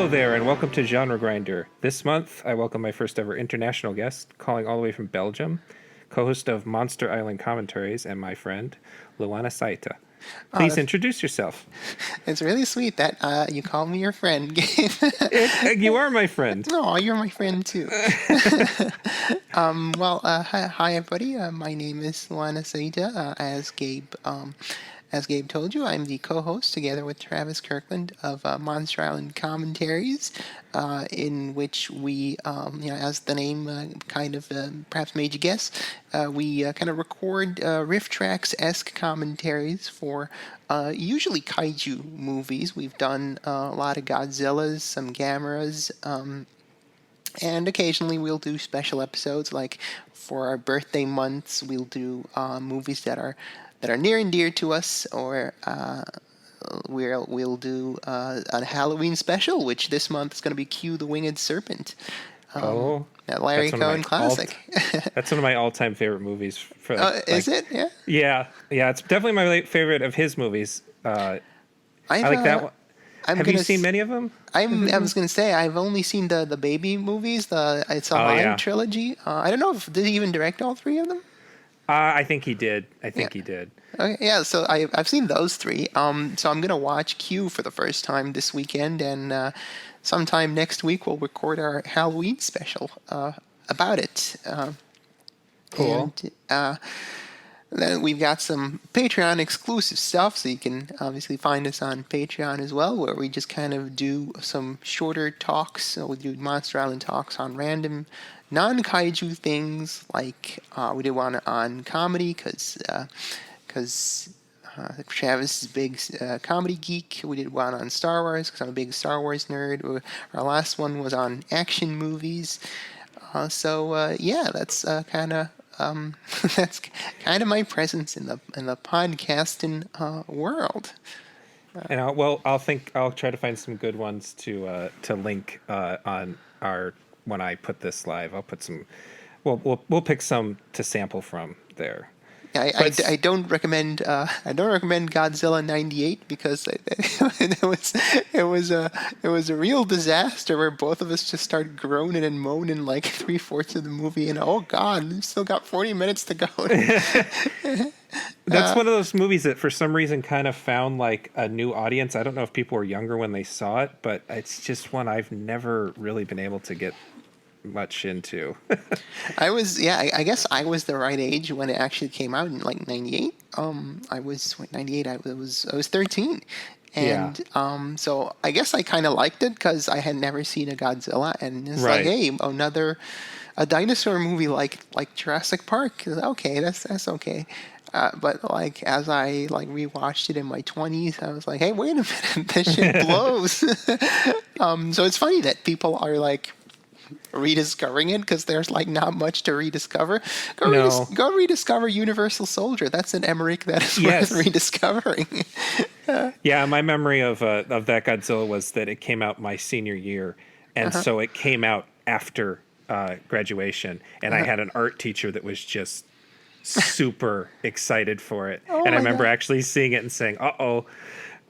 Hello there, and welcome to Genre Grinder. This month, I welcome my first ever international guest, calling all the way from Belgium, co-host of Monster Island Commentaries, and my friend, Luana Saitta. Please introduce yourself. It's really sweet that you call me your friend, Gabe. You are my friend. Oh, you're my friend too. Hi everybody. My name is Luana Saitta. As Gabe told you, I'm the co-host together with Travis Kirkland of Monster Island Commentaries, in which we, as the name perhaps made you guess, we kind of record riff tracks-esque commentaries for usually kaiju movies. We've done a lot of Godzillas, some Gameras, and occasionally we'll do special episodes, like for our birthday months, we'll do movies that are near and dear to us, or we'll do a Halloween special, which this month is going to be Q the Winged Serpent. That Larry Cohen classic. That's one of my all-time favorite movies. Is it? Yeah. Yeah. It's definitely my favorite of his movies. I like that one. Have you seen many of them? I was going to say, I've only seen the baby movies. It's a Lion trilogy. I don't know did he even direct all three of them? I think he did. He did. Okay, yeah, so I've seen those three. So I'm going to watch Q for the first time this weekend, and sometime next week we'll record our Halloween special about it. Cool. And then we've got some Patreon exclusive stuff, so you can obviously find us on Patreon as well, where we just kind of do some shorter talks. So we do Monster Island talks on random non-kaiju things, like we did one on comedy, because Travis is a big comedy geek. We did one on Star Wars, because I'm a big Star Wars nerd. Our last one was on action movies. That's kind of that's kind of my presence in the podcasting world. And I'll try to find some good ones to link on our. When I put this live, I'll put some. We'll pick some to sample from there. I don't recommend Godzilla '98 because it was a real disaster where both of us just started groaning and moaning like 3/4 of the movie, and oh god, we've still got 40 minutes to go. That's one of those movies that for some reason kind of found like a new audience. I don't know if people were younger when they saw it, but it's just one I've never really been able to get much into. I guess I was the right age when it actually came out in like 98. I was 98. I was 13. And so I guess I kind of liked it because I had never seen a Godzilla, and it's like, hey, a dinosaur movie like Jurassic Park. Okay, that's okay. But like as I rewatched it in my 20s, I was like, hey, wait a minute, this shit blows. So it's funny that people are like rediscovering it, because there's like not much to rediscover. Go rediscover Universal Soldier. That's an Emmerich that is worth rediscovering. Yeah, my memory of that Godzilla was that it came out my senior year, and so it came out after graduation, and I had an art teacher that was just super excited for it. And I remember actually seeing it and saying, uh-oh,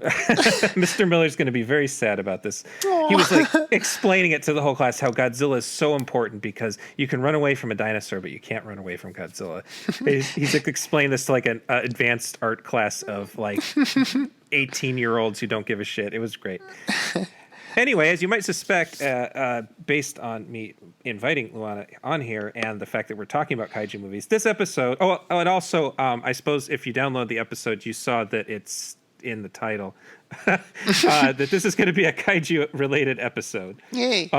Mr. Miller's going to be very sad about this. Aww. He was like explaining it to the whole class how Godzilla is so important because you can run away from a dinosaur, but you can't run away from Godzilla. He's like explaining this to like an advanced art class of like 18-year-olds who don't give a shit. It was great. Anyway, as you might suspect, based on me inviting Luana on here and the fact that we're talking about kaiju movies, this episode... and also, I suppose if you download the episode, you saw that it's in the title, that this is going to be a kaiju-related episode. Yay!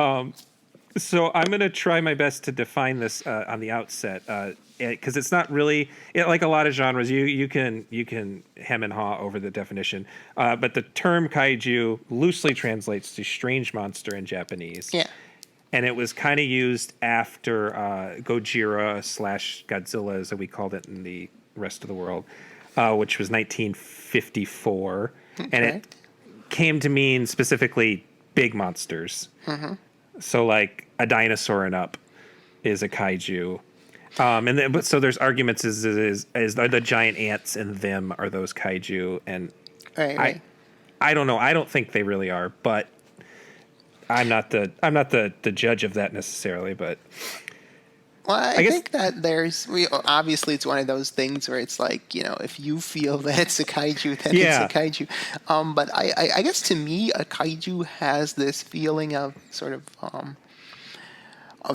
So I'm going to try my best to define this on the outset, because it's not really like a lot of genres. You can hem and haw over the definition, but the term kaiju loosely translates to strange monster in Japanese. Yeah. And it was kind of used after Gojira / Godzilla, as we called it in the rest of the world, which was 1954. Okay. And it came to mean specifically big monsters. Mm-hmm. So like a dinosaur and up is a kaiju. So there's arguments is the giant ants and them are those kaiju, and right. I don't know. I don't think they really are, but I'm not the judge of that necessarily, but Well, I guess think that obviously it's one of those things where it's like, if you feel that it's a kaiju, then it's a yeah. kaiju. But I guess to me, a kaiju has this feeling of sort of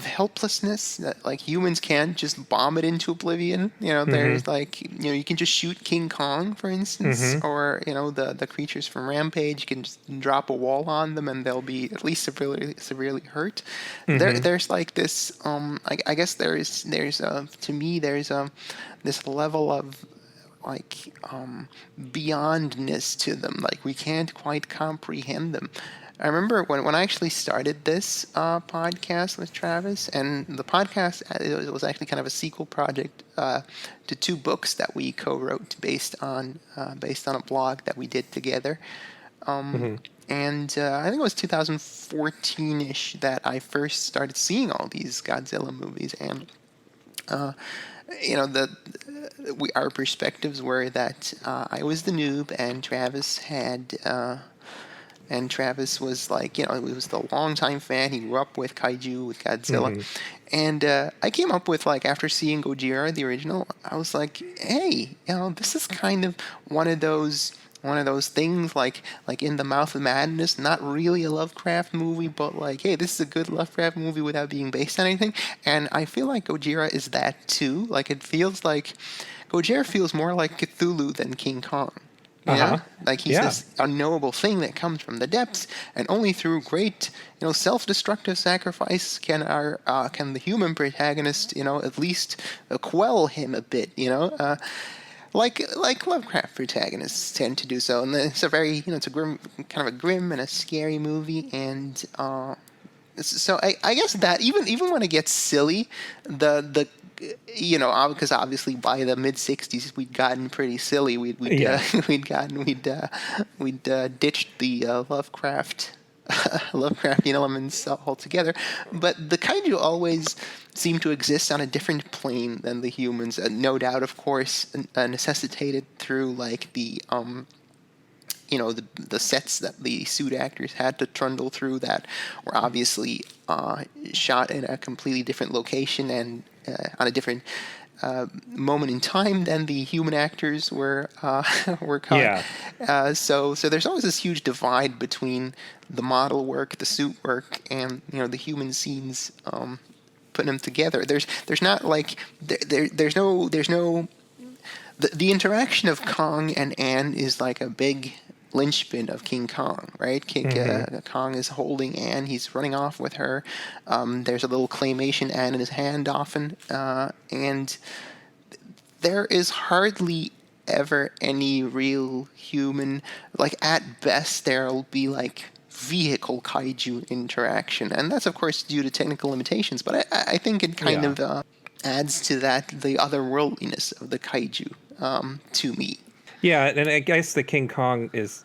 helplessness that like humans can't just bomb it into oblivion. Mm-hmm. There's like, you can just shoot King Kong, for instance, Mm-hmm. or the creatures from Rampage. You can just drop a wall on them and they'll be at least severely hurt. Mm-hmm. There's like this. I guess to me there's this level of like beyondness to them. Like we can't quite comprehend them. I remember when I actually started this podcast with Travis, and the podcast it was actually kind of a sequel project to two books that we co-wrote based on a blog that we did together. Mm-hmm. And I think it was 2014-ish that I first started seeing all these Godzilla movies, and our perspectives were that I was the noob, and Travis had. And Travis was like, he was the longtime fan. He grew up with Kaiju, with Godzilla. Mm-hmm. And I came up with, like, after seeing Gojira, the original, I was like, hey, this is kind of one of those things like In the Mouth of Madness, not really a Lovecraft movie, but like, hey, this is a good Lovecraft movie without being based on anything. And I feel like Gojira is that too. Like, Gojira feels more like Cthulhu than King Kong. Uh-huh. Like he's Yeah. this unknowable thing that comes from the depths, and only through great, self-destructive sacrifice can the human protagonist, at least quell him a bit, like Lovecraft protagonists tend to do so. And it's a very, it's a kind of a grim and a scary movie, and so I guess that even when it gets silly, the because obviously by the mid '60s we'd gotten pretty silly. We'd Yeah. we'd ditched the Lovecraftian elements altogether. But the kaiju always seem to exist on a different plane than the humans. No doubt, of course, necessitated through like the sets that the suit actors had to trundle through that were obviously shot in a completely different location and on a different moment in time than the human actors were caught. Yeah. So there's always this huge divide between the model work, the suit work, and the human scenes. Putting them together, there's not like there's no the interaction of Kong and Ann is like a big linchpin of King Kong, right? Kong is holding Ann. He's running off with her. There's a little claymation Ann in his hand often. And there is hardly ever any real human. Like, at best, there'll be, like, vehicle kaiju interaction. And that's, of course, due to technical limitations. But I think it kind of adds to the otherworldliness of the kaiju to me. Yeah, and I guess the King Kong is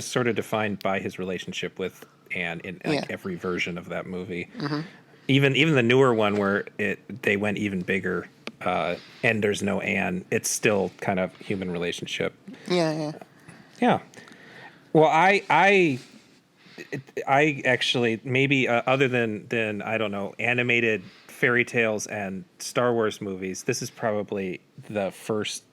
sort of defined by his relationship with Anne in every version of that movie. Mm-hmm. Even the newer one where they went even bigger, and there's no Anne. It's still kind of human relationship. Yeah. Well, I actually maybe other than I don't know, animated fairy tales and Star Wars movies, this is probably the first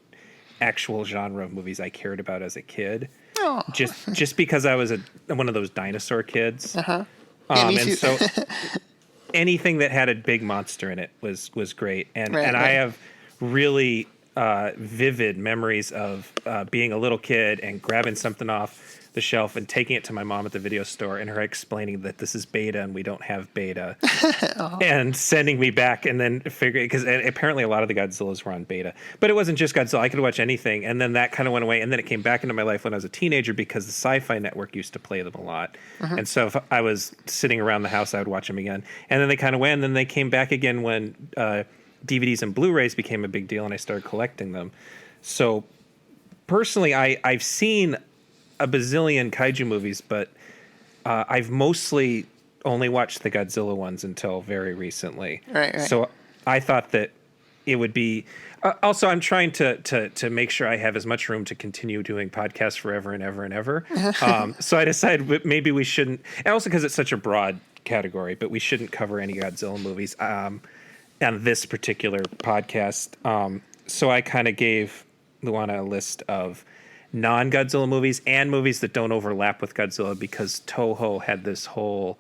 actual genre of movies I cared about as a kid. Oh. Just because I was one of those dinosaur kids. Uh-huh. Yeah, me too. And so anything that had a big monster in it was great. And I have really vivid memories of being a little kid and grabbing something off the shelf and taking it to my mom at the video store and her explaining that this is beta and we don't have beta and sending me back and then figuring, because apparently a lot of the Godzillas were on beta, but it wasn't just Godzilla. I could watch anything. And then that kind of went away. And then it came back into my life when I was a teenager because the Sci-Fi Network used to play them a lot. Mm-hmm. And so if I was sitting around the house, I would watch them again. And then they kind of went, and then they came back again when DVDs and Blu-rays became a big deal and I started collecting them. So personally, I've seen a bazillion kaiju movies, but I've mostly only watched the Godzilla ones until very recently. Right. So I thought that it would be. Also, I'm trying to make sure I have as much room to continue doing podcasts forever and ever and ever. So I decided maybe we shouldn't, and also because it's such a broad category, but we shouldn't cover any Godzilla movies on this particular podcast. So I kind of gave Luana a list of non-Godzilla movies and movies that don't overlap with Godzilla, because Toho had this whole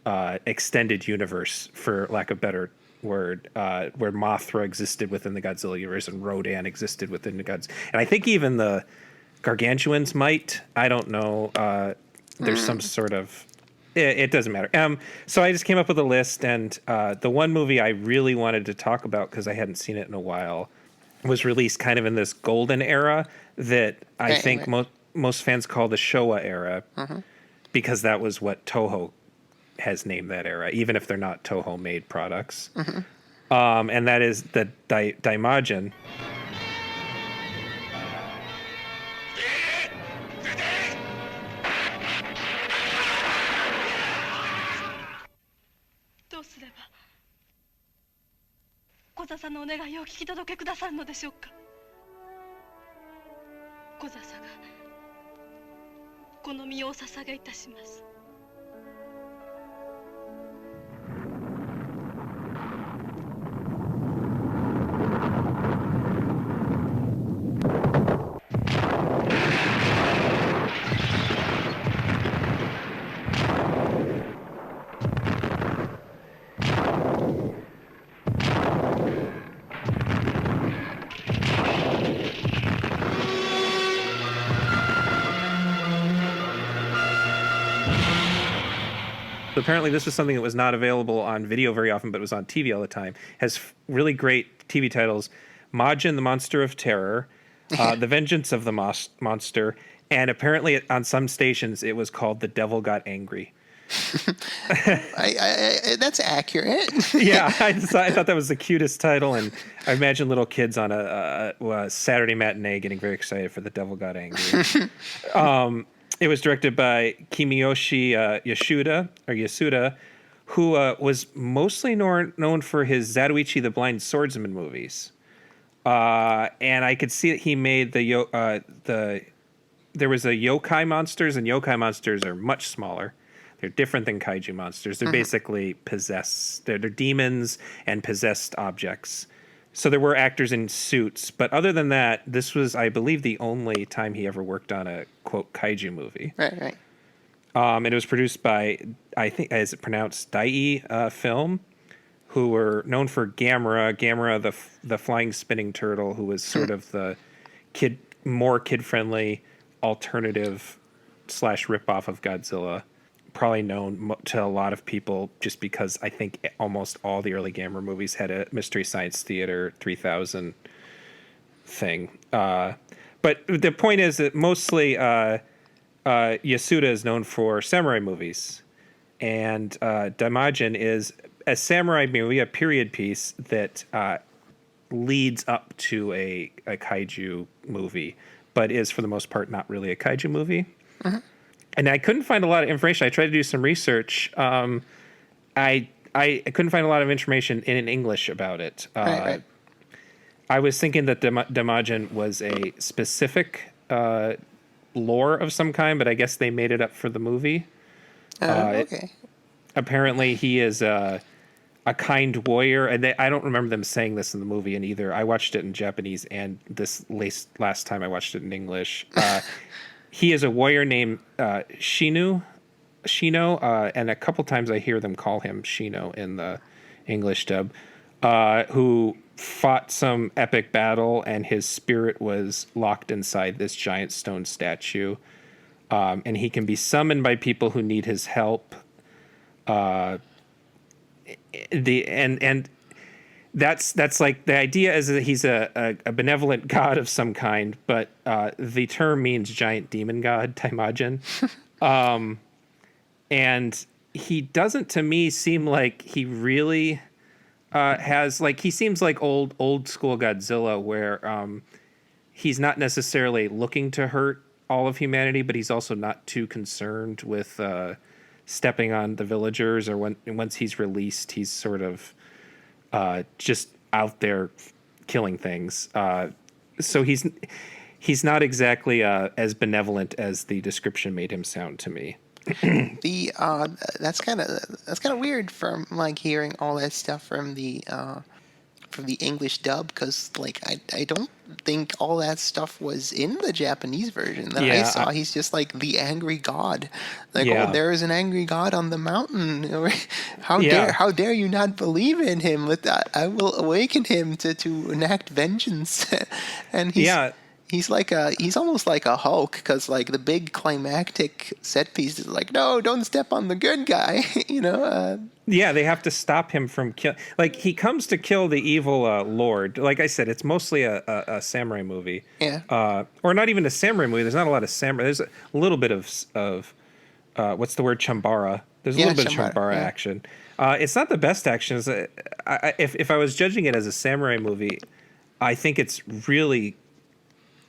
extended universe, for lack of a better word, where Mothra existed within the Godzilla universe and Rodan existed within the Godzilla. And I think even the Gargantuans might. I don't know. There's some sort of... It doesn't matter. So I just came up with a list, and the one movie I really wanted to talk about, because I hadn't seen it in a while, was released kind of in this golden era that I think most fans call the Showa era, because that was what Toho has named that era, even if they're not Toho-made products. And that is the Daimajin. 小座さんのお願いをお聞き届けくださるのでしょうか。小座さんがこの身をお捧げいたします。Apparently this was something that was not available on video very often, but was on TV all the time. Has really great TV titles: Majin, the Monster of Terror, The Vengeance of the Monster, and apparently on some stations it was called The Devil Got Angry. That's accurate. Yeah, I thought that was the cutest title, and I imagine little kids on a Saturday matinee getting very excited for The Devil Got Angry. It was directed by Kimiyoshi Yasuda, who was mostly known for his Zatoichi the Blind Swordsman movies. And I could see that he made there was a yokai monsters, and yokai monsters are much smaller. They're different than kaiju monsters. They're basically possessed. They're demons and possessed objects. So there were actors in suits, but other than that, this was, I believe, the only time he ever worked on a, quote, kaiju movie. Right. And it was produced by, I think, is it pronounced Dai Film, who were known for Gamera, the flying spinning turtle, who was sort of the more kid-friendly alternative / ripoff of Godzilla. Probably known to a lot of people just because I think almost all the early Gamera movies had a Mystery Science Theater 3000 thing. But the point is that mostly Yasuda is known for samurai movies. And Daimajin is a samurai movie, a period piece that leads up to a kaiju movie, but is for the most part not really a kaiju movie. And I couldn't find a lot of information. I tried to do some research. I couldn't find a lot of information in English about it. Right. I was thinking that Daimajin was a specific lore of some kind, but I guess they made it up for the movie. Okay. Apparently, he is a kind warrior, and I don't remember them saying this in the movie. And either I watched it in Japanese, and this last time I watched it in English. He is a warrior named Shino, and a couple times I hear them call him Shino in the English dub, who fought some epic battle, and his spirit was locked inside this giant stone statue, and he can be summoned by people who need his help. That's like the idea is that he's a benevolent god of some kind, but the term means giant demon god, Daimajin. And he doesn't, to me, seem like he really has, like, he seems like old school Godzilla, where he's not necessarily looking to hurt all of humanity, but he's also not too concerned with stepping on the villagers, or once he's released, he's sort of just out there killing things. So he's not exactly as benevolent as the description made him sound to me. That's kind of weird from like hearing all that stuff from the English dub, because like I don't think all that stuff was in the Japanese version that I saw. He's just like the angry god, like oh, there is an angry god on the mountain. How dare you not believe in him? I will awaken him to enact vengeance. And he's almost like a Hulk, because like the big climactic set piece is like, no, don't step on the good guy. They have to stop him from kill. Like he comes to kill the evil lord. Like I said, it's mostly a samurai movie. Yeah. Or not even a samurai movie. There's not a lot of samurai. There's a little bit of what's the word, chambara. There's a little bit of chambara action. It's not the best action. If I was judging it as a samurai movie, I think it's really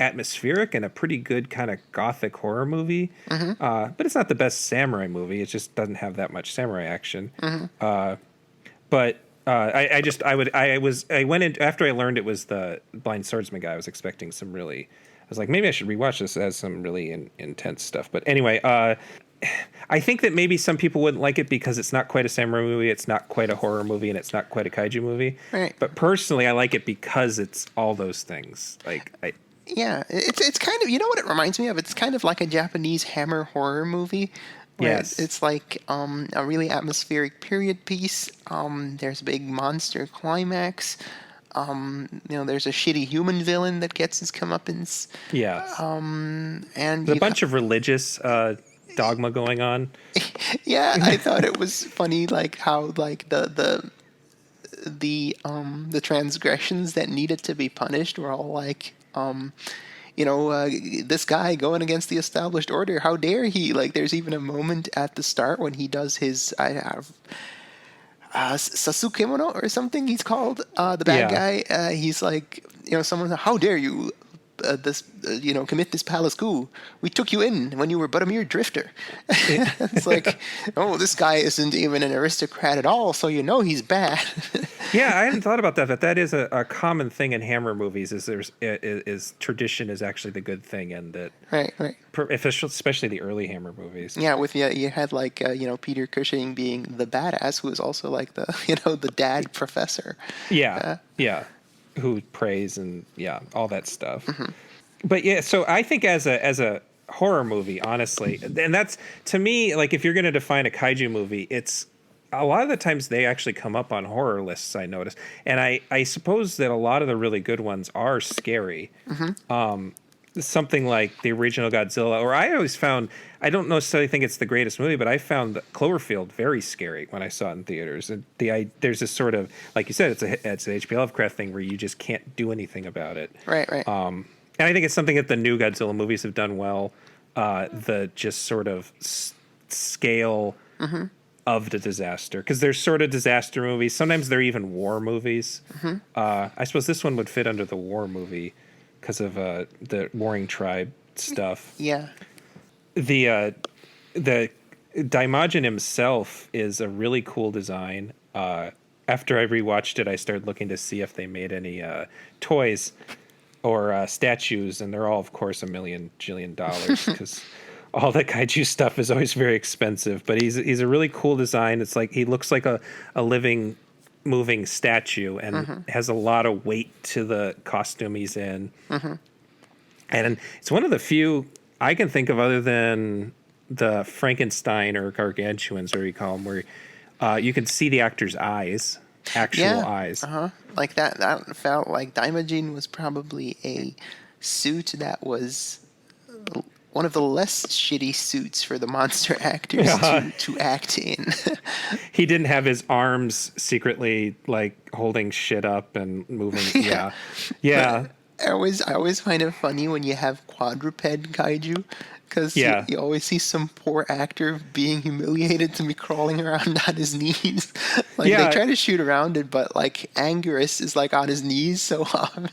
atmospheric and a pretty good kind of gothic horror movie. But it's not the best samurai movie. It just doesn't have that much samurai action. But I went in after I learned it was the Blind Swordsman guy. I was expecting some really, I was like, maybe I should rewatch this. It has some really intense stuff. But anyway, I think that maybe some people wouldn't like it because it's not quite a samurai movie, it's not quite a horror movie, and it's not quite a kaiju movie. Right. But personally, I like it because it's all those things. Yeah, it's kind of, you know what it reminds me of? It's kind of like a Japanese Hammer horror movie. Yes. It's like a really atmospheric period piece. There's a big monster climax. There's a shitty human villain that gets his comeuppance. Yeah. And there's a bunch of religious dogma going on. Yeah, I thought it was funny, like how like the transgressions that needed to be punished were all like, this guy going against the established order, how dare he? Like, there's even a moment at the start when he does his Sasukemono or something he's called, the bad guy. He's like, someone, how dare you commit this palace coup? We took you in when you were but a mere drifter. It's like, oh, this guy isn't even an aristocrat at all, so he's bad. Yeah, I hadn't thought about that. That is a common thing in Hammer movies. Is tradition is actually the good thing, and that right. Especially the early Hammer movies. Yeah, you had like Peter Cushing being the badass, who was also like the the dad professor. Yeah. Who prays and all that stuff. But so I think as a horror movie, honestly, and that's, to me, like if you're going to define a kaiju movie, it's a lot of the times they actually come up on horror lists, I notice, and I suppose that a lot of the really good ones are scary. Something like the original Godzilla, or I always found, I don't necessarily think it's the greatest movie, but I found Cloverfield very scary when I saw it in theaters. And there's this sort of, like you said, it's an H.P. Lovecraft thing where you just can't do anything about it. Right. And I think it's something that the new Godzilla movies have done well. The just sort of scale of the disaster, because they're sort of disaster movies. Sometimes they're even war movies. I suppose this one would fit under the war movie because of the warring tribe stuff. Yeah. The Daimajin himself is a really cool design. After I rewatched it, I started looking to see if they made any toys or statues, and they're all, of course, $1 million jillion because all the kaiju stuff is always very expensive. But he's a really cool design. It's like he looks like a living, moving statue, and has a lot of weight to the costume he's in. And it's one of the few I can think of, other than the Frankenstein or Gargantuans, or you call them, where you can see the actor's eyes, actual eyes. Like that felt like Daimajin was probably a suit that was one of the less shitty suits for the monster actors to act in. He didn't have his arms secretly like holding shit up and moving. Yeah. I always find it funny when you have quadruped kaiju, because you always see some poor actor being humiliated to be crawling around on his knees. They try to shoot around it, but like Anguirus is like on his knees so often.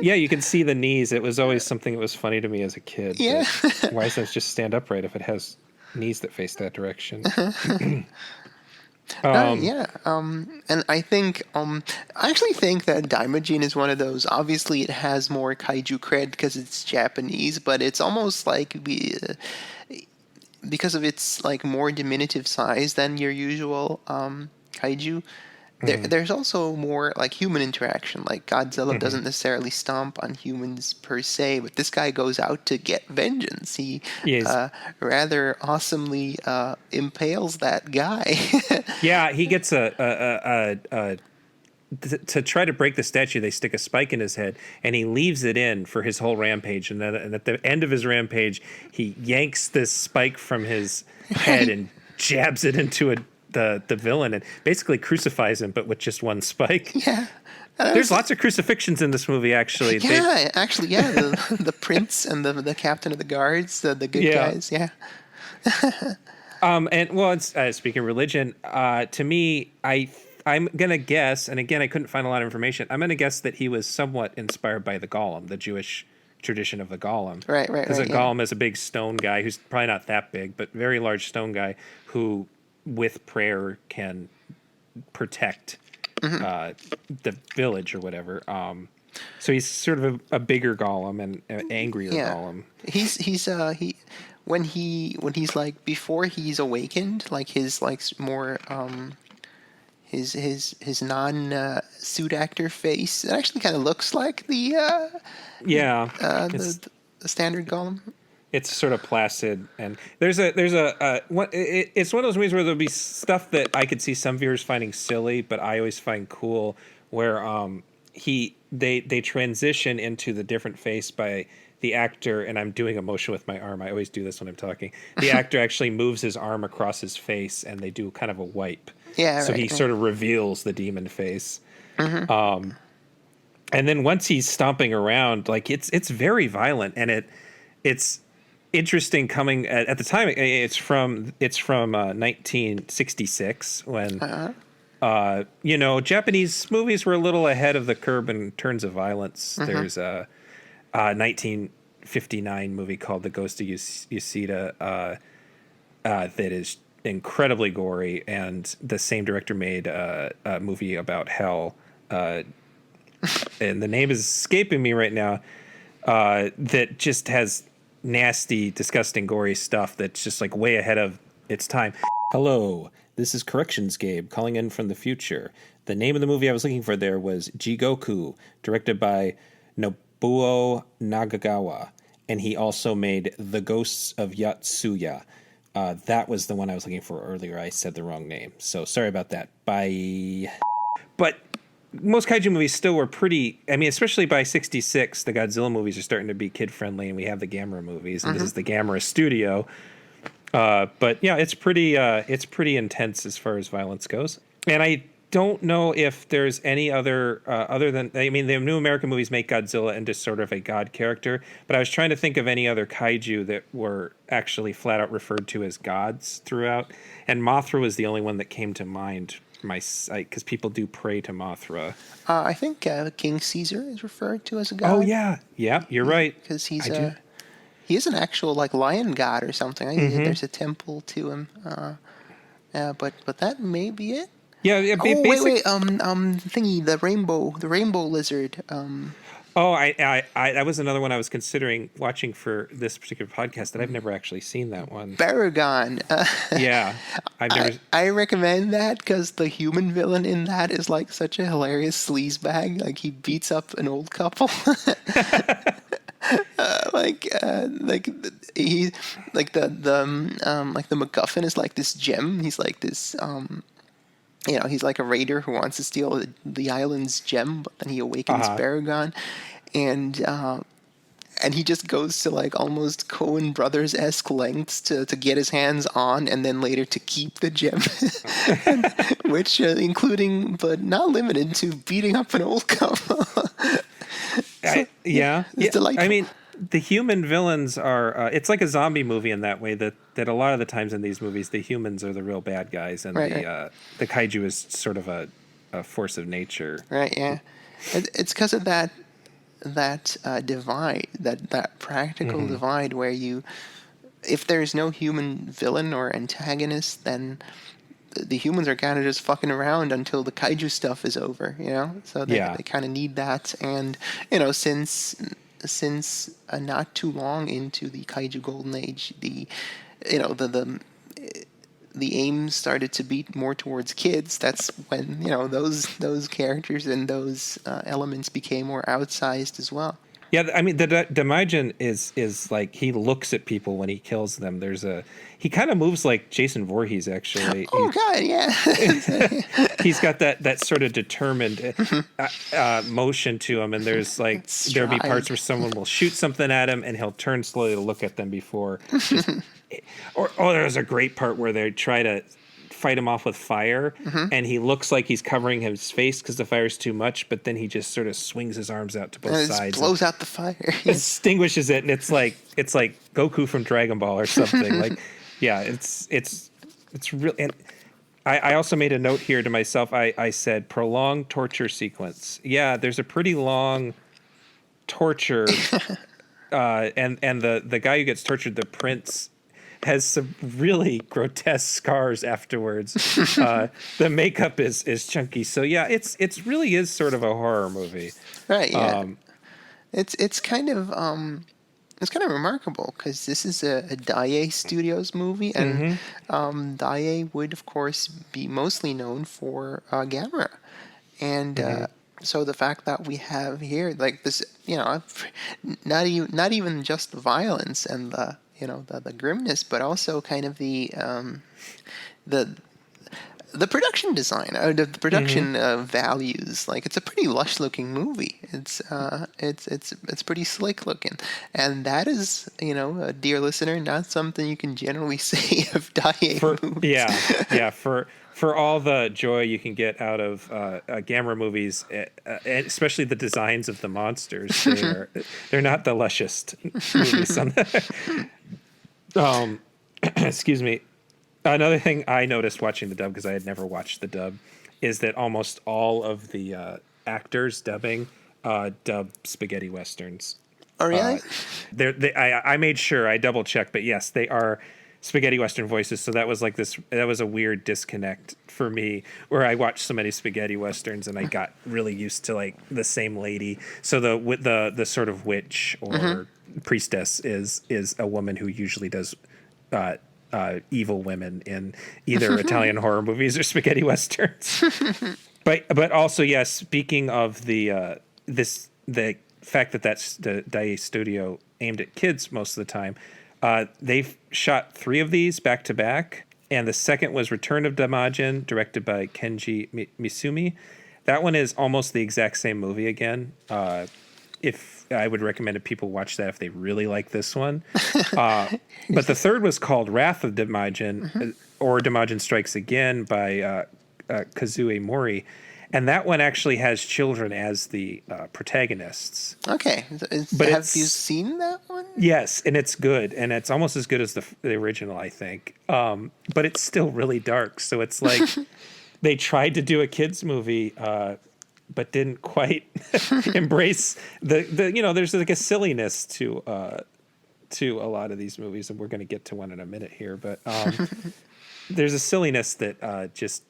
You can see the knees. It was always something that was funny to me as a kid. Yeah. Why doesn't it just stand upright if it has knees that face that direction? Yeah, and I think, I actually think that Daimajin is one of those. Obviously, it has more kaiju cred because it's Japanese, but it's almost like because of its like more diminutive size than your usual kaiju. There's also more like human interaction. Like Godzilla doesn't necessarily stomp on humans per se, but this guy goes out to get vengeance. He Yes. rather awesomely impales that guy. Yeah, he gets to try to break the statue, they stick a spike in his head, and he leaves it in for his whole rampage. And then and at the end of his rampage, he yanks this spike from his head and jabs it into the villain and basically crucifies him, but with just one spike. Yeah. There's lots of crucifixions in this movie, actually. Yeah, actually, yeah. The prince and the captain of the guards, the good guys. Yeah. And well, it's, speaking of religion, to me, I'm gonna guess, and again, I couldn't find a lot of information. I'm gonna guess that he was somewhat inspired by the golem, the Jewish tradition of the golem. Right. Because a golem is a big stone guy who's probably not that big, but very large stone guy who, with prayer, can protect the village or whatever. So he's sort of a bigger golem and an angrier golem. When he's like before he's awakened, like his like more his non suit actor face, it actually kind of looks like the standard golem. It's sort of placid, and there's a it's one of those movies where there'll be stuff that I could see some viewers finding silly, but I always find cool, where they transition into the different face by the actor, and I'm doing a motion with my arm. I always do this when I'm talking. The actor actually moves his arm across his face, and they do kind of a wipe. Yeah, so he sort of reveals the demon face. And then once he's stomping around, like it's very violent, and it's interesting coming at the time. It's from 1966 when Japanese movies were a little ahead of the curve in terms of violence. There's a 1959 movie called The Ghost of Yasuda that is incredibly gory, and the same director made a movie about hell, and the name is escaping me right now, that just has nasty, disgusting, gory stuff that's just like way ahead of its time. Hello, this is Corrections Gabe calling in from the future. The name of the movie I was looking for there was Jigoku, directed by Nobuo Nagagawa, and he also made The Ghosts of Yatsuya. That was the one I was looking for earlier. I said the wrong name, so sorry about that. Bye. But most kaiju movies still were pretty, I mean, especially by 66, the Godzilla movies are starting to be kid-friendly, and we have the Gamera movies, and this is the Gamera studio. But yeah, it's pretty intense as far as violence goes. And I don't know if there's any other than, I mean, the new American movies make Godzilla into sort of a god character, but I was trying to think of any other kaiju that were actually flat out referred to as gods throughout, and Mothra was the only one that came to mind, because people do pray to Mothra. I think King Caesar is referred to as a god. Oh yeah, you're right. Because he is an actual like lion god or something. I think there's a temple to him. But that may be it. Yeah. Wait. Thingy, the rainbow lizard. That was another one I was considering watching for this particular podcast that I've never actually seen that one. Baragon. Yeah. I recommend that because the human villain in that is like such a hilarious sleazebag. Like he beats up an old couple. He like the MacGuffin is like this gem. He's like this he's like a raider who wants to steal the island's gem, but then he awakens Baragon, and he just goes to like almost Coen Brothers-esque lengths to get his hands on, and then later to keep the gem, which including but not limited to beating up an old couple. It's delightful. I mean, the human villains are it's like a zombie movie in that way, that a lot of the times in these movies the humans are the real bad guys, and the kaiju is sort of a force of nature. Right, yeah. It's because of that divide, that practical divide where if there's no human villain or antagonist, then the humans are kind of just fucking around until the kaiju stuff is over, So they kind of need that. And, since not too long into the kaiju golden age, the aim started to be more towards kids. That's when, those characters and those elements became more outsized as well. Yeah, I mean, the Daimajin is like, he looks at people when he kills them. He kind of moves like Jason Voorhees, actually. Oh, God, yeah. He's got that sort of determined motion to him, and there'll be parts where someone will shoot something at him, and he'll turn slowly to look at them before. There's a great part where they try to fight him off with fire, and he looks like he's covering his face because the fire's too much, but then he just sort of swings his arms out to both sides, blows out the fire, extinguishes it, and it's like Goku from Dragon Ball or something. Like, yeah, it's real. And I also made a note here to myself. I said prolonged torture sequence. Yeah, there's a pretty long torture, and the guy who gets tortured, the prince, has some really grotesque scars afterwards. The makeup is chunky. So yeah, it's really is sort of a horror movie. Right. Yeah. It's kind of remarkable because this is a Daiei Studios movie, and Daiei would of course be mostly known for Gamera, and so the fact that we have here like this, not even just the violence and the grimness, but also kind of the production design, or the production values. Like, it's a pretty lush looking movie. It's pretty slick looking, and that is, dear listener, not something you can generally say of Daiei movies. Yeah. For all the joy you can get out of Gamera movies, especially the designs of the monsters, they're not the lushest movies. Excuse me. Another thing I noticed watching the dub, because I had never watched the dub, is that almost all of the actors dubbing dub spaghetti westerns. Oh, really? I made sure, I double checked, but yes, they are spaghetti western voices. So that was a weird disconnect for me, where I watched so many spaghetti westerns and I got really used to like the same lady. So the sort of witch or priestess is a woman who usually does evil women in either Italian horror movies or spaghetti westerns. But also, yes, speaking of the fact that that's the Daiei Studio aimed at kids most of the time, they've shot 3 of these back to back, and the second was Return of Daimajin, directed by Kenji Misumi. That one is almost the exact same movie again. If I would recommend people watch that if they really like this one. But the third was called Wrath of Daimajin, or Daimajin Strikes Again, by Kazue Mori. And that one actually has children as the protagonists. Okay. But have you seen that one? Yes, and it's good. And it's almost as good as the original, I think. But it's still really dark. So it's like they tried to do a kids movie, but didn't quite embrace the there's like a silliness to a lot of these movies. And we're going to get to one in a minute here. But there's a silliness that just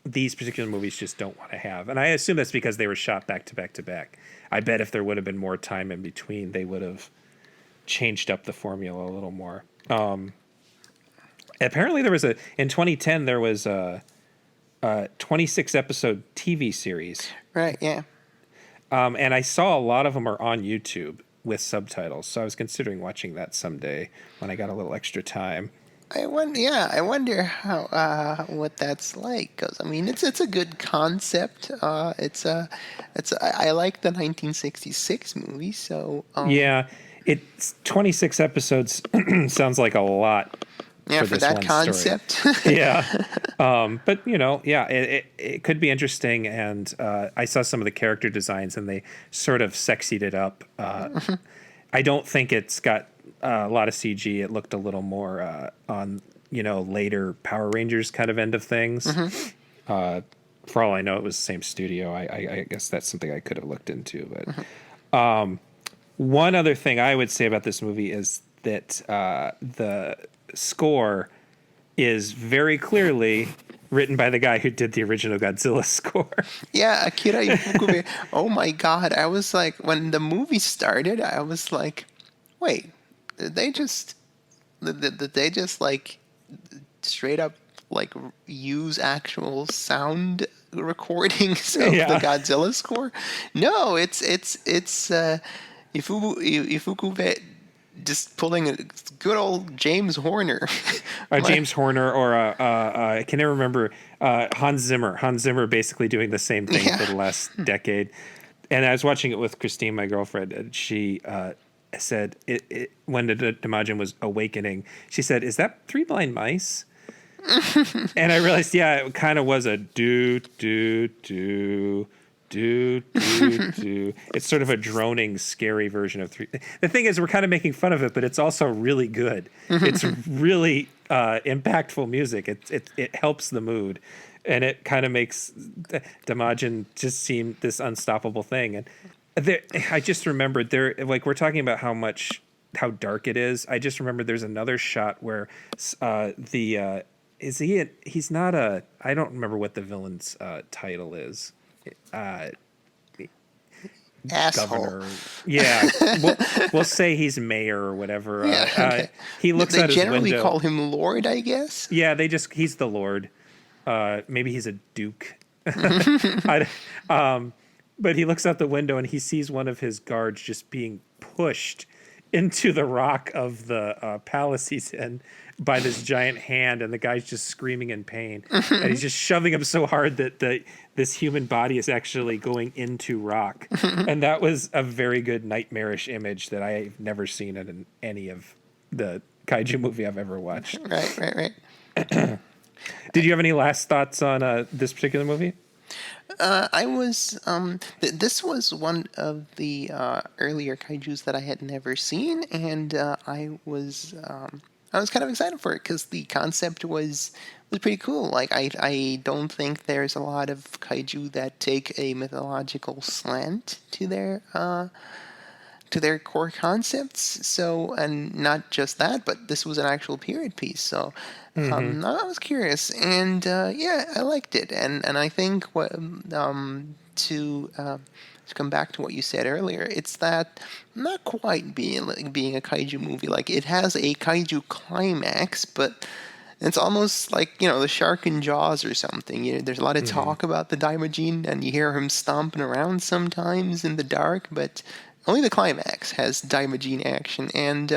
these particular movies just don't want to have. And I assume that's because they were shot back to back to back. I bet if there would have been more time in between, they would have changed up the formula a little more. Apparently in 2010, there was a 26 episode TV series. Right. Yeah. And I saw a lot of them are on YouTube with subtitles. So I was considering watching that someday when I got a little extra time. I wonder how what that's like, because I mean it's a good concept. I like the 1966 movie, so yeah, it's 26 episodes sounds like a lot. Yeah, for that concept. Yeah, but it could be interesting, and I saw some of the character designs, and they sort of sexied it up. I don't think it's got a lot of CG. It looked a little more on later Power Rangers kind of end of things. For all I know, it was the same studio. I guess that's something I could have looked into. But one other thing I would say about this movie is that the score is very clearly written by the guy who did the original Godzilla score. Yeah, Akira Ifukube. Oh my God. I was like, when the movie started, I was like, wait, did they just like straight up like use actual sound recordings of the Godzilla score? No, it's Ifukube just pulling a good old James Horner. James Horner, or I can never remember, Hans Zimmer. Hans Zimmer basically doing the same thing for the last decade. And I was watching it with Christine, my girlfriend, and she said, when the Daimajin was awakening, she said, "Is that Three Blind Mice?" And I realized, yeah, it kind of was a do. It's sort of a droning, scary version of three. The thing is, we're kind of making fun of it, but it's also really good. It's really impactful music. It helps the mood, and it kind of makes Daimajin just seem this unstoppable thing. And I just remembered like we're talking about how dark it is. I just remembered there's another shot where he's not a, I don't remember what the villain's title is. Asshole. Governor. Yeah. we'll say he's mayor or whatever. Okay. He looks they out his window. They generally call him Lord, I guess. Yeah, he's the Lord. Maybe he's a duke. But he looks out the window and he sees one of his guards just being pushed into the rock of the palace he's in by this giant hand, and the guy's just screaming in pain. And he's just shoving him so hard that this human body is actually going into rock. And that was a very good nightmarish image that I've never seen in any of the kaiju movie I've ever watched. Right. Did you have any last thoughts on this particular movie? I was this was one of the earlier kaijus that I had never seen, and I was kind of excited for it because the concept was pretty cool. Like I don't think there's a lot of kaiju that take a mythological slant to their core concepts. So, and not just that, but this was an actual period piece. So I was curious, and yeah, I liked it. And I think what to come back to what you said earlier, it's that not quite being a kaiju movie. Like, it has a kaiju climax, but it's almost like, the shark in Jaws or something. There's a lot of talk about the Daimajin, and you hear him stomping around sometimes in the dark, but only the climax has Daimajin action. And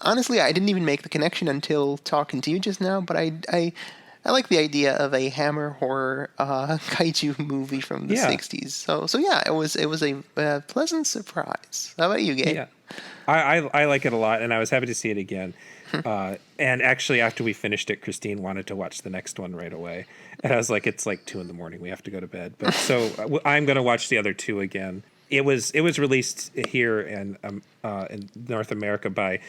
honestly, I didn't even make the connection until talking to you just now, but I like the idea of a Hammer horror kaiju movie from the 60s. So yeah, it was a pleasant surprise. How about you, Gabe? Yeah, I like it a lot, and I was happy to see it again. And actually, after we finished it, Christine wanted to watch the next one right away, and I was like, "It's like 2 a.m. We have to go to bed." But so I'm going to watch the other two again. It was released here in North America by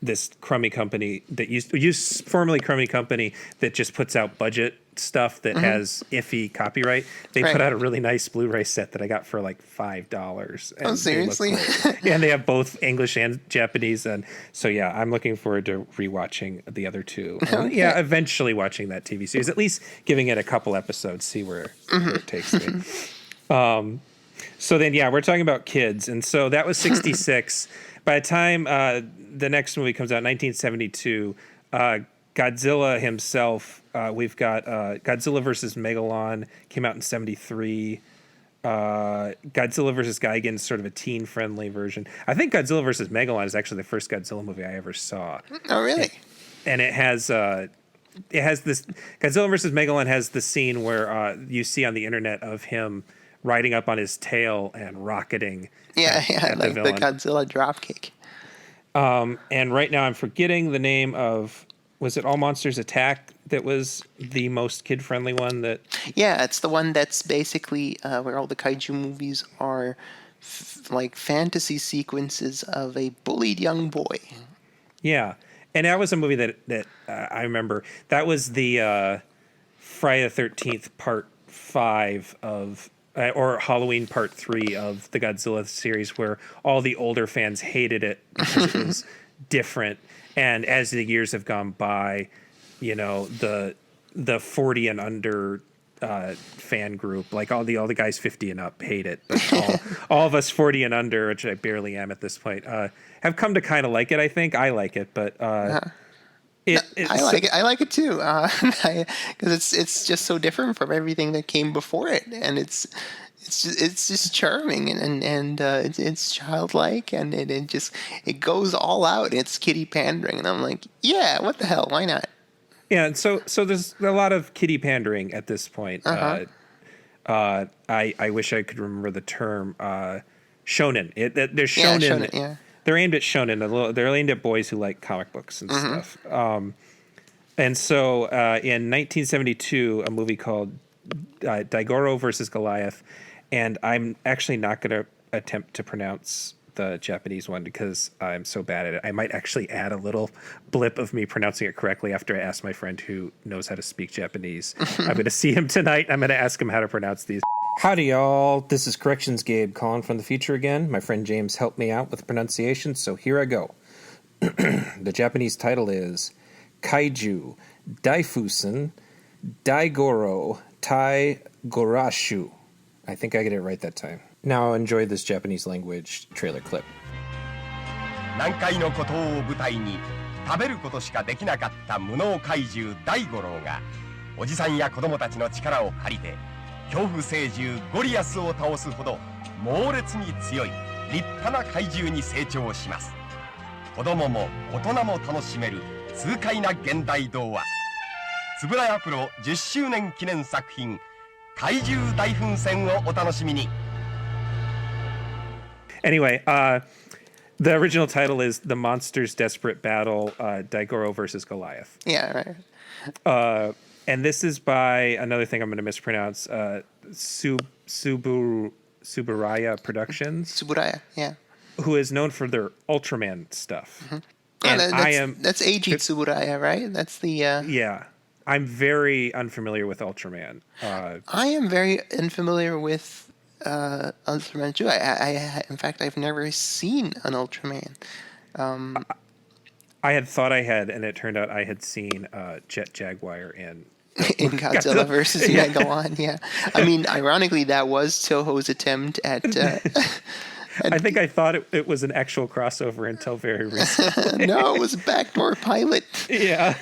this crummy company that used formerly crummy company that just puts out budget stuff that has iffy copyright. They put out a really nice Blu-ray set that I got for like $5. Oh, seriously? And they have both English and Japanese, and so yeah, I'm looking forward to rewatching the other two. Okay. Yeah, eventually watching that TV series, at least giving it a couple episodes, see where it takes me. So then, yeah, we're talking about kids. And so that was 1966. By the time the next movie comes out, 1972, Godzilla himself, we've got Godzilla versus Megalon, came out in 1973. Godzilla versus Gigan is sort of a teen-friendly version. I think Godzilla versus Megalon is actually the first Godzilla movie I ever saw. Oh, really? And it has this, Godzilla versus Megalon has the scene where you see on the internet of him riding up on his tail and rocketing. At like the Godzilla dropkick. And right now I'm forgetting the name of, was it All Monsters Attack that was the most kid-friendly one? Yeah, it's the one that's basically where all the kaiju movies are like fantasy sequences of a bullied young boy. Yeah, and that was a movie that I remember. That was the Friday the 13th Part 5 of... or Halloween Part 3 of the Godzilla series, where all the older fans hated it because it was different. And as the years have gone by, you know, the 40 and under fan group, like all the guys 50 and up hate it, but all of us 40 and under, which I barely am at this point, have come to kind of like it. I think I like it, but I like it. I like it too, because it's just so different from everything that came before it, and it's just charming, and it's childlike, and it goes all out. It's kiddie pandering, and I'm like, yeah, what the hell? Why not? Yeah, and so there's a lot of kiddie pandering at this point. I wish I could remember the term shonen. They're shonen. Yeah, shonen, yeah. They're aimed at shonen. They're aimed at boys who like comic books and stuff. And so in 1972, a movie called Daigoro versus Goliath, and I'm actually not going to attempt to pronounce the Japanese one because I'm so bad at it. I might actually add a little blip of me pronouncing it correctly after I ask my friend who knows how to speak Japanese. I'm going to see him tonight. I'm going to ask him how to pronounce these. Howdy, y'all. This is Corrections Gabe calling from the future again. My friend James helped me out with pronunciation, so here I go. The Japanese title is Kaiju, Daifusen, Daigoro, Tai Gorashu. I think I get it right that time. Now enjoy this Japanese language trailer clip. 南海の孤島を舞台に食べることしかできなかった無能怪獣ダイゴロウがおじさんや子供たちの力を借りて恐怖聖獣ゴリアスを倒すほど猛烈に強い立派な怪獣に成長します。子供も大人も楽しめる痛快な現代童話つぶらやプロ10周年記念作品怪獣大奮戦をお楽しみに。 Anyway, the original title is The Monster's Desperate Battle, Daigoro versus Goliath. Yeah, right. And this is by another thing I'm going to mispronounce, Subaraya Productions. Tsuburaya, yeah. Who is known for their Ultraman stuff. And And that's Eiji Tsuburaya, right? That's the... Yeah. I'm very unfamiliar with Ultraman. I am very unfamiliar with Ultraman too. In fact, I've never seen an Ultraman. I had thought I had, and it turned out I had seen Jet Jaguar in Godzilla versus Megalon, yeah. I mean, ironically, that was Toho's attempt at... I think I thought it was an actual crossover until very recently. No, it was a backdoor pilot. Yeah.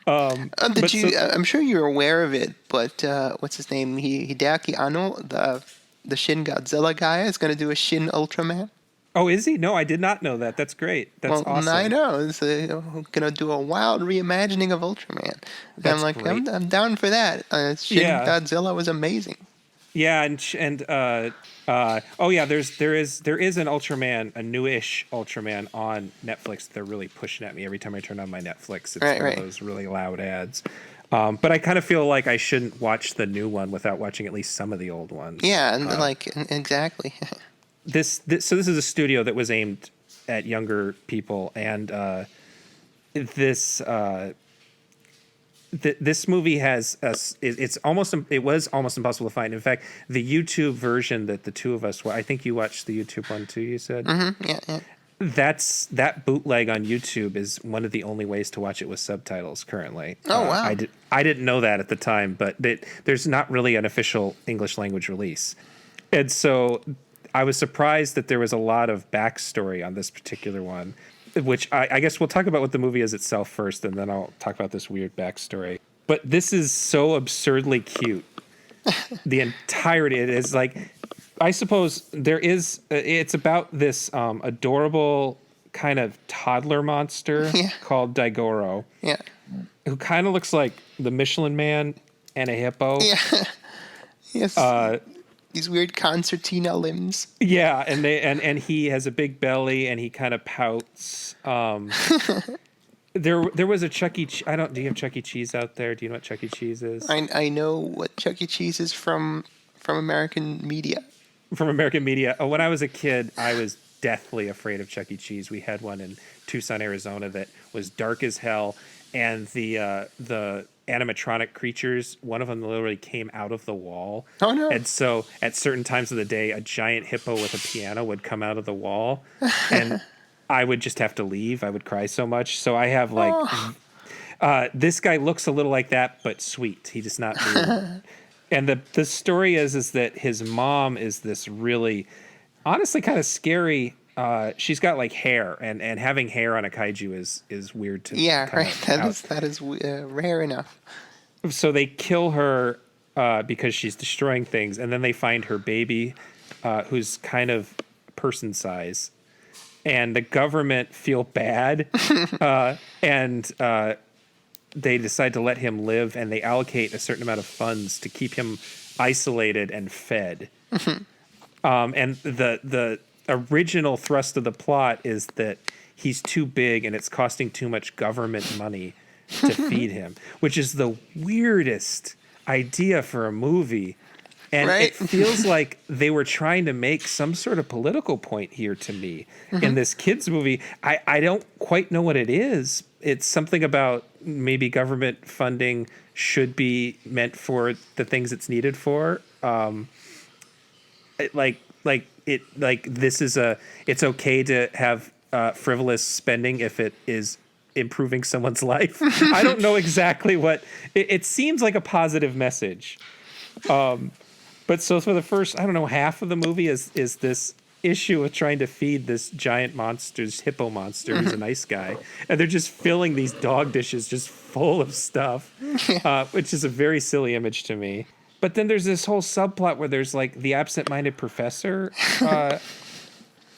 I'm sure you're aware of it, but what's his name? Hideaki Anno, the Shin Godzilla guy, is going to do a Shin Ultraman. Oh, is he? No, I did not know that. That's great. That's awesome. I know. It's going to do a wild reimagining of Ultraman. That's I'm like, great. I'm down for that. Shin Godzilla was amazing. Yeah, oh yeah, there is an Ultraman, a newish Ultraman on Netflix. They're really pushing at me every time I turn on my Netflix. It's one of those really loud ads. But I kind of feel like I shouldn't watch the new one without watching at least some of the old ones. Yeah, exactly. So this is a studio that was aimed at younger people, and this movie has it was almost impossible to find. In fact, the YouTube version that the two of us, I think you watched the YouTube one too. You said, yeah. That bootleg on YouTube is one of the only ways to watch it with subtitles currently. Oh wow! I didn't know that at the time, but there's not really an official English language release, and so I was surprised that there was a lot of backstory on this particular one. Which I guess we'll talk about what the movie is itself first, and then I'll talk about this weird backstory. But this is so absurdly cute. The entirety, it is like, I suppose it's about this adorable kind of toddler monster called Daigoro. Yeah. Who kind of looks like the Michelin Man and a hippo. Yeah. Yes. These weird concertina limbs. Yeah, and he has a big belly and he kind of pouts. There was a Chuck E. Cheese. Do you have Chuck E. Cheese out there? Do you know what Chuck E. Cheese is? I know what Chuck E. Cheese is from American media. From American media. Oh, when I was a kid, I was deathly afraid of Chuck E. Cheese. We had one in Tucson, Arizona that was dark as hell, and the animatronic creatures, one of them literally came out of the wall. Oh no. And so at certain times of the day, a giant hippo with a piano would come out of the wall and I would just have to leave. I would cry so much. So I have This guy looks a little like that, but sweet. He does not weird. And the story is that his mom is this really, honestly, kind of scary. She's got like hair, and having hair on a kaiju is weird to right. That is rare enough. So they kill her because she's destroying things, and then they find her baby, who's kind of person size, and the government feel bad, and they decide to let him live, and they allocate a certain amount of funds to keep him isolated and fed. And the original thrust of the plot is that he's too big and it's costing too much government money to feed him, which is the weirdest idea for a movie. And it feels like they were trying to make some sort of political point here to me in this kids movie. I don't quite know what it is. It's something about maybe government funding should be meant for the things it's needed for. It's okay to have frivolous spending if it is improving someone's life. I don't know exactly what it seems like a positive message. But so for the first, I don't know, half of the movie is this issue of trying to feed this giant hippo monster who's a nice guy. And they're just filling these dog dishes just full of stuff, which is a very silly image to me. But then there's this whole subplot where there's like the absent-minded professor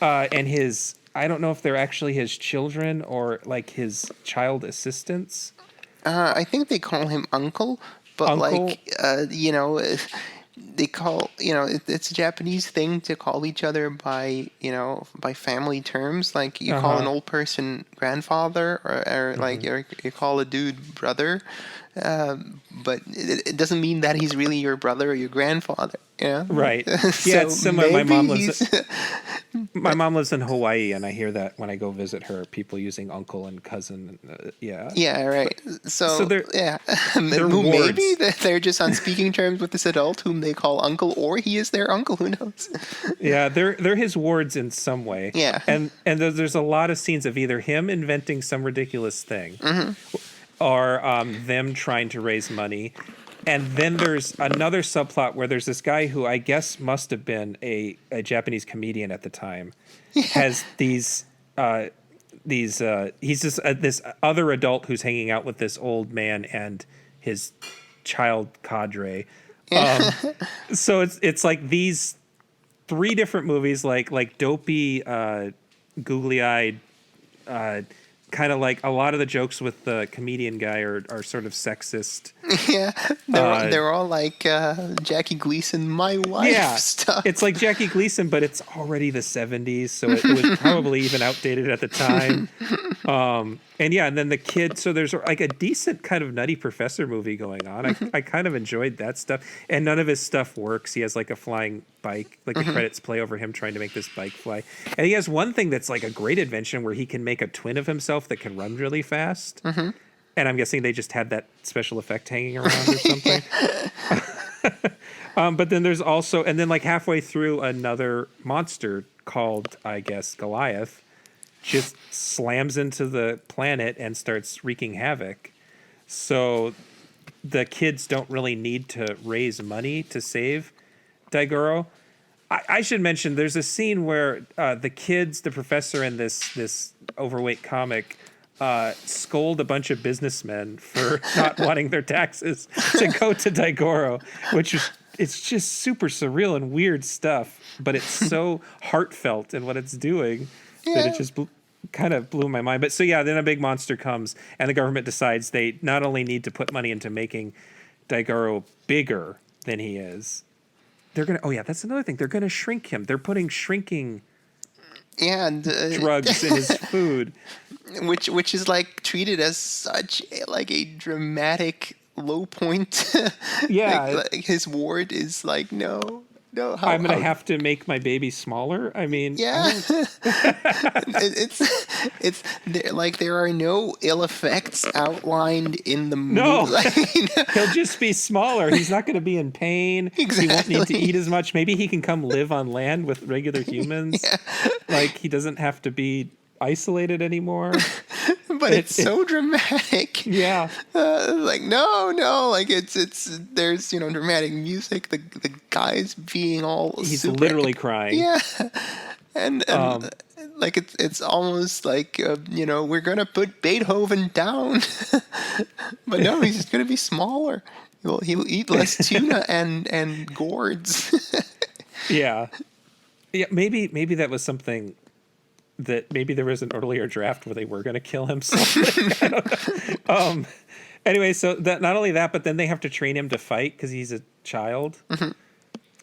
and his, I don't know if they're actually his children or like his child assistants. I think they call him Uncle, but they call, it's a Japanese thing to call each other by family terms. Like you call an old person grandfather or like you call a dude brother. But it doesn't mean that he's really your brother or your grandfather. Yeah. Right. Yeah, it's similar. My mom lives in Hawaii, and I hear that when I go visit her, people using uncle and cousin. Yeah, right. So they're maybe they're just on speaking terms with this adult whom they call uncle, or he is their uncle. Who knows? Yeah, they're his wards in some way. Yeah. And there's a lot of scenes of either him inventing some ridiculous thing, or them trying to raise money. And then there's another subplot where there's this guy who I guess must have been a Japanese comedian at the time, has he's just this other adult who's hanging out with this old man and his child cadre. So it's like these three different movies, like dopey, googly-eyed, kind of like a lot of the jokes with the comedian guy are sort of sexist. Yeah, they're all like Jackie Gleason, my wife stuff. It's like Jackie Gleason, but it's already the 70s, so it was probably even outdated at the time. And then the kid, so there's like a decent kind of Nutty Professor movie going on. I kind of enjoyed that stuff. And none of his stuff works. He has like a flying bike, like the credits play over him trying to make this bike fly. And he has one thing that's like a great invention where he can make a twin of himself that can run really fast. And I'm guessing they just had that special effect hanging around or something. But then there's also, and then like halfway through, another monster called, I guess, Goliath just slams into the planet and starts wreaking havoc. So the kids don't really need to raise money to save Daigoro. I should mention there's a scene where the kids, the professor, and this overweight comic scold a bunch of businessmen for not wanting their taxes to go to Daigoro, which is, it's just super surreal and weird stuff, but it's so heartfelt in what it's doing that it just kind of blew my mind. But so then a big monster comes and the government decides they not only need to put money into making Daigoro bigger than he is, they're going to, that's another thing. They're going to shrink him. They're putting shrinking drugs in his food. Which is like treated as such like a dramatic low point. Like his ward is like, no. I'm gonna have to make my baby smaller. I mean, it's like there are no ill effects outlined in the movie. No, he'll just be smaller. He's not going to be in pain. Exactly. He won't need to eat as much. Maybe he can come live on land with regular humans. Like he doesn't have to be isolated anymore. but it's so dramatic. Yeah. Like no, like it's there's dramatic music. The guy's being all He's super, literally crying. Yeah, and like it's almost like we're gonna put Beethoven down, but no, he's gonna be smaller. He'll eat less tuna and gourds. Yeah. Maybe that was something that maybe there was an earlier draft where they were going to kill him. I don't know. Anyway, so that not only that, but then they have to train him to fight because he's a child,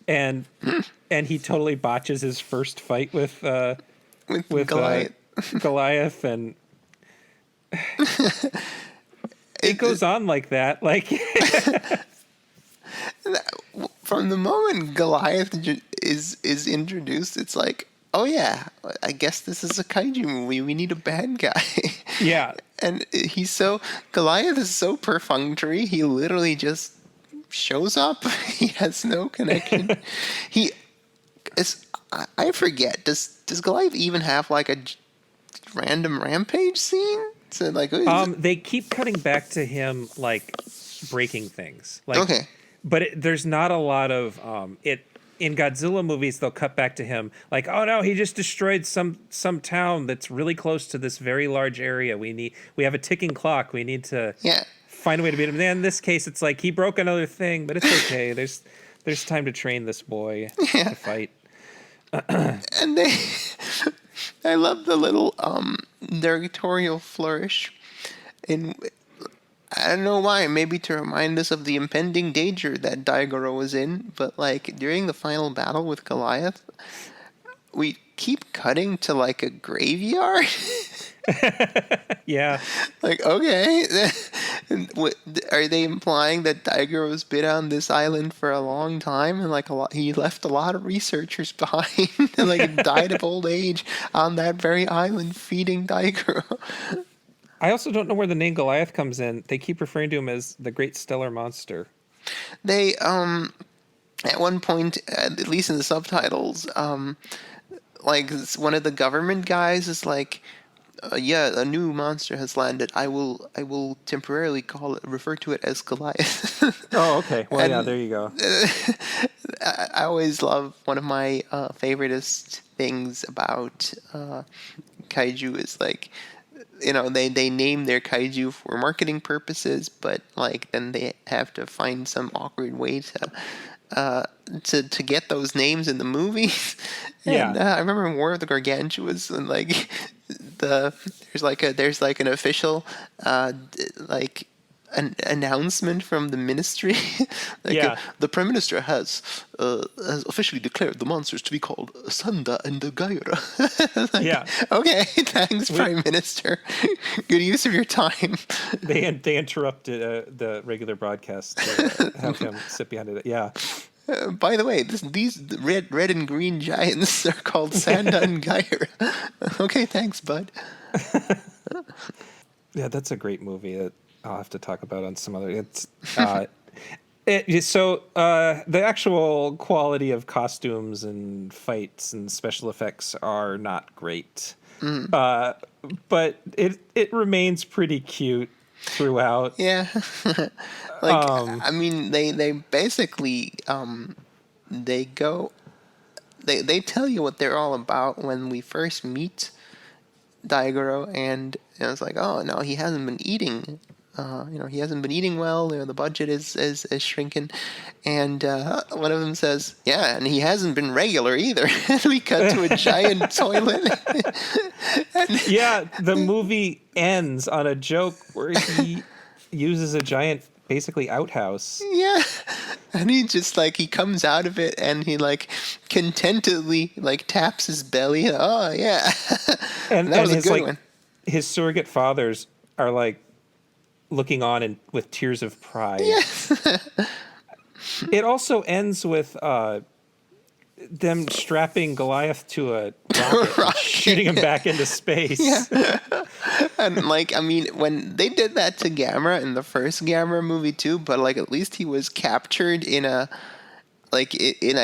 and he totally botches his first fight with Goliath. Goliath, and it goes on like that. Like from the moment Goliath is introduced, it's like, oh yeah, I guess this is a kaiju movie. We need a bad guy. Yeah. And Goliath is so perfunctory. He literally just shows up. He has no connection. I forget. Does Goliath even have like a random rampage scene? So like, they keep cutting back to him like breaking things. Like, okay. But there's not a lot of it. In Godzilla movies, they'll cut back to him like, oh no, he just destroyed some town that's really close to this very large area. We have a ticking clock. We need to find a way to beat him. And in this case, it's like he broke another thing, but it's okay. There's time to train this boy to fight. And I love the little directorial flourish in. I don't know why, maybe to remind us of the impending danger that Daigoro was in, but like during the final battle with Goliath, we keep cutting to like a graveyard. Yeah. Like, okay. Are they implying that Daigoro's been on this island for a long time and like he left a lot of researchers behind and like died of old age on that very island feeding Daigoro? I also don't know where the name Goliath comes in. They keep referring to him as the Great Stellar Monster. They, at one point, at least in the subtitles, like one of the government guys is like, a new monster has landed. I will temporarily refer to it as Goliath. Oh, okay. Well, yeah, there you go. I always love, one of my favoriteest things about kaiju is like, they name their kaiju for marketing purposes, but like then they have to find some awkward way to get those names in the movies. And, yeah. I remember in War of the Gargantuas, and like there's like an official like an announcement from the ministry. Like, the Prime Minister has officially declared the monsters to be called Sanda and Daigoro. Like, yeah. Okay, thanks, Prime Minister. Good use of your time. They interrupted the regular broadcast to have him sit behind it. Yeah. By the way, these red and green giants are called Sanda and Gaira. Okay, thanks, bud. Yeah, that's a great movie that I'll have to talk about on some other. So the actual quality of costumes and fights and special effects are not great, but it remains pretty cute throughout. Yeah, like I mean, they basically they tell you what they're all about when we first meet Daigoro, and it's like, oh no, he hasn't been eating. He hasn't been eating well. The budget is shrinking, and one of them says, "Yeah, and he hasn't been regular either." And we cut to a giant toilet. Yeah, the movie ends on a joke where he uses a giant, basically, outhouse. Yeah, and he just he comes out of it and he contentedly taps his belly. Oh yeah, and that was his, a good one. His surrogate fathers are looking on and with tears of pride. Yeah. It also ends with them strapping Goliath to a rocket and shooting him back into space. Yeah. And when they did that to Gamera in the first Gamera movie too, but at least he was captured in a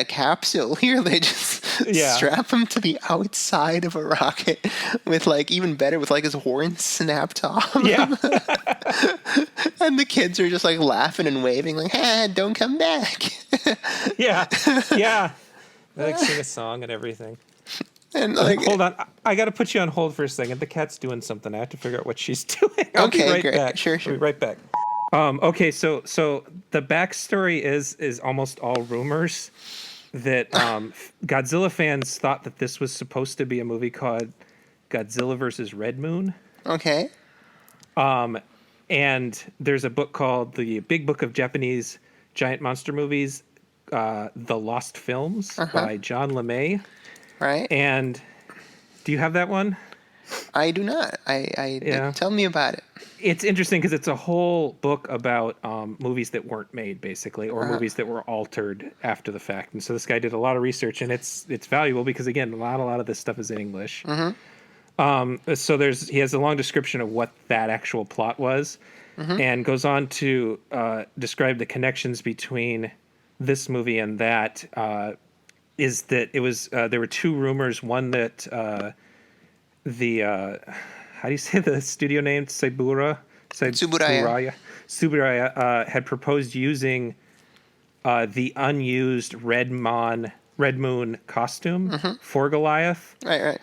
capsule. Here they just Yeah. strap him to the outside of a rocket with like even better with like his horns snapped off. Yeah. And the kids are just like laughing and waving like, "Ah, don't come back." Yeah. Yeah. They like sing a song and everything. And like, Hold on. I got to put you on hold for a second. The cat's doing something. I have to figure out what she's doing. I'll be Okay, right great. back. Sure. I'll be right back. Okay, so the backstory is almost all rumors that Godzilla fans thought that this was supposed to be a movie called Godzilla versus Red Moon. okay. And there's a book called The Big Book of Japanese Giant Monster Movies, The Lost Films by John LeMay. Right. And do you have that one? I do not. I Yeah. Tell me about it. It's interesting because it's a whole book about movies that weren't made, basically, or movies that were altered after the fact. And so this guy did a lot of research, and it's valuable because, again, a lot of this stuff is in English. So he has a long description of what that actual plot was, and goes on to describe the connections between this movie and that. Is that it was there were two rumors. One that how do you say the studio name? Tsuburaya. Tsuburaya had proposed using the unused Red Moon costume for Goliath, Right.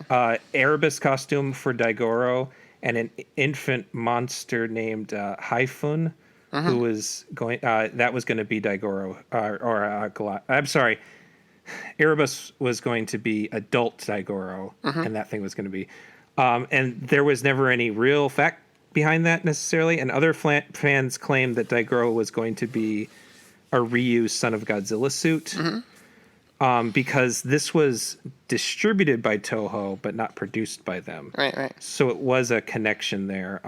Erebus costume for Daigoro, and an infant monster named Haifun, who was going. That was going to be Daigoro or Goliath. I'm sorry. Erebus was going to be adult Daigoro, and that thing was going to be. And there was never any real fact behind that necessarily. And other fans claimed that Daigoro was going to be a reused Son of Godzilla suit, because this was distributed by Toho but not produced by them. Right. So it was a connection there.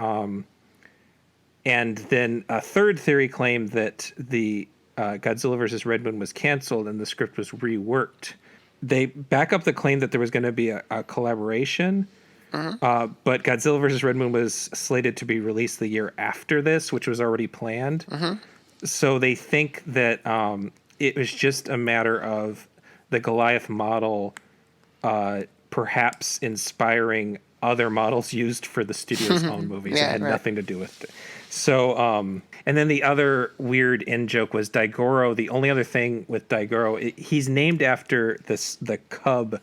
And then a third theory claimed that the Godzilla vs. Red Moon was canceled and the script was reworked. They back up the claim that there was going to be a collaboration, but Godzilla vs. Red Moon was slated to be released the year after this, which was already planned. So they think that it was just a matter of the Goliath model perhaps inspiring other models used for the studio's own movies. Yeah, it had right. nothing to do with it. So, and then the other weird in-joke was Daigoro. The only other thing with Daigoro, he's named after the cub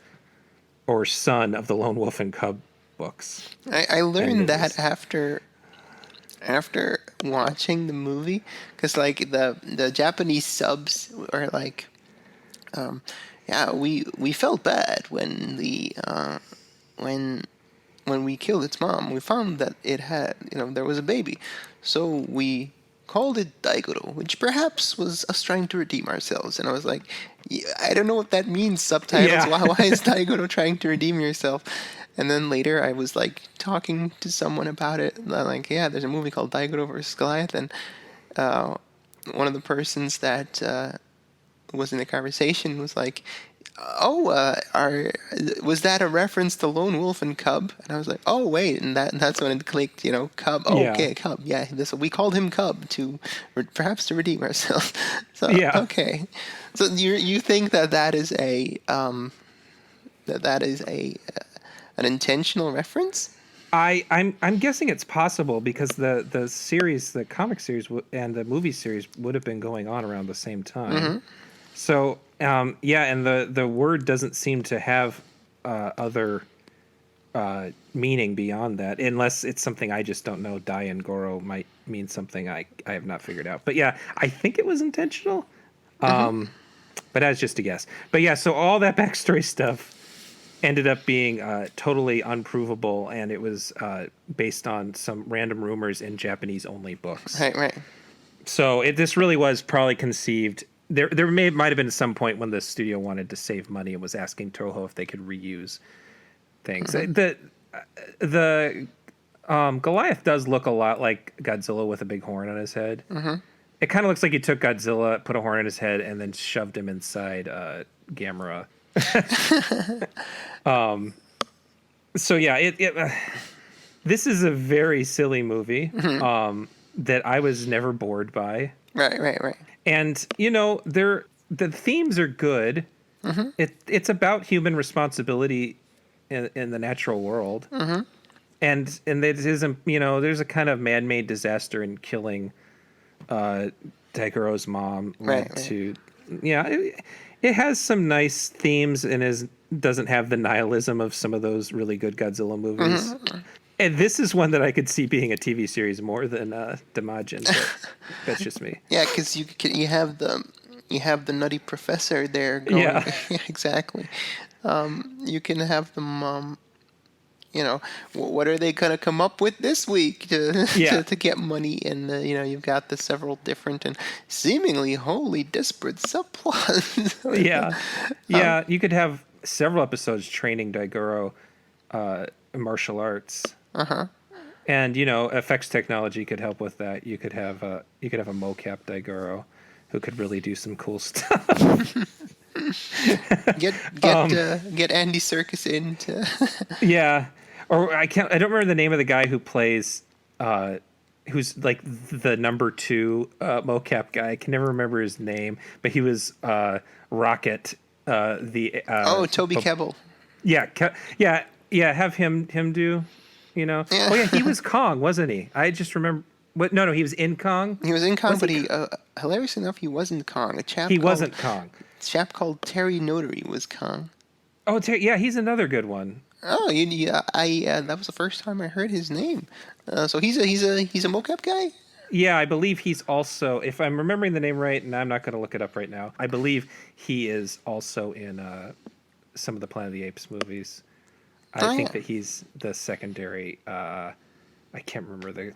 or son of the Lone Wolf and Cub books. I learned that after watching the movie, because like the Japanese subs are like, we felt bad when the when we killed its mom. We found that it had, there was a baby, so we called it Daigoro, which perhaps was us trying to redeem ourselves. And I was like, I don't know what that means, subtitles. Yeah. Why is Daigoro trying to redeem yourself? And then later I was like talking to someone about it. Like, yeah, there's a movie called Daigoro vs. Goliath, and one of the persons that was in the conversation was like, was that a reference to Lone Wolf and Cub? And I was like, oh wait, and that's when it clicked, Cub. Oh, Yeah. okay, Cub. Yeah, we called him Cub to perhaps to redeem ourselves. So Yeah. okay, so you think that is a an intentional reference? I'm guessing it's possible because the series, the comic series and the movie series would have been going on around the same time. So and the word doesn't seem to have other meaning beyond that, unless it's something I just don't know. Dai and Goro might mean something I have not figured out. But yeah, I think it was intentional. But that's just a guess. But yeah, so all that backstory stuff ended up being totally unprovable, and it was based on some random rumors in Japanese-only books. Right. So this really was probably conceived. There might have been some point when the studio wanted to save money and was asking Toho if they could reuse things. The Goliath does look a lot like Godzilla with a big horn on his head. It kind of looks like you took Godzilla, put a horn on his head, and then shoved him inside Gamera. So yeah, this is a very silly movie that I was never bored by. Right. And the themes are good. It's about human responsibility in the natural world. And it isn't, there's a kind of man-made disaster in killing Daigoro's mom led to, it has some nice themes and doesn't have the nihilism of some of those really good Godzilla movies. And this is one that I could see being a TV series more than Daimajin, but that's just me. Yeah, because you have the nutty professor there going. Yeah. Exactly. You can have them. What are they gonna come up with this week to get money? And you've got the several different and seemingly wholly disparate subplots. Yeah. You could have several episodes training Daigoro martial arts. And effects technology could help with that. You could have a mocap Daigoro who could really do some cool stuff. Get Andy Serkis in to Yeah. Or I don't remember the name of the guy who plays who's like the number 2 mocap guy. I can never remember his name, but he was Rocket Toby Kebbell. Yeah, have him do, Oh yeah, he was Kong, wasn't he? I just remember no, he was in Kong. He was in Kong, but he hilarious enough, he wasn't Kong. Wasn't Kong. A chap called Terry Notary was Kong. Oh, yeah, he's another good one. Oh, that was the first time I heard his name. So he's a mocap guy? Yeah, I believe he's also, if I'm remembering the name right, and I'm not going to look it up right now, I believe he is also in some of the Planet of the Apes movies. I think that he's the secondary. I can't remember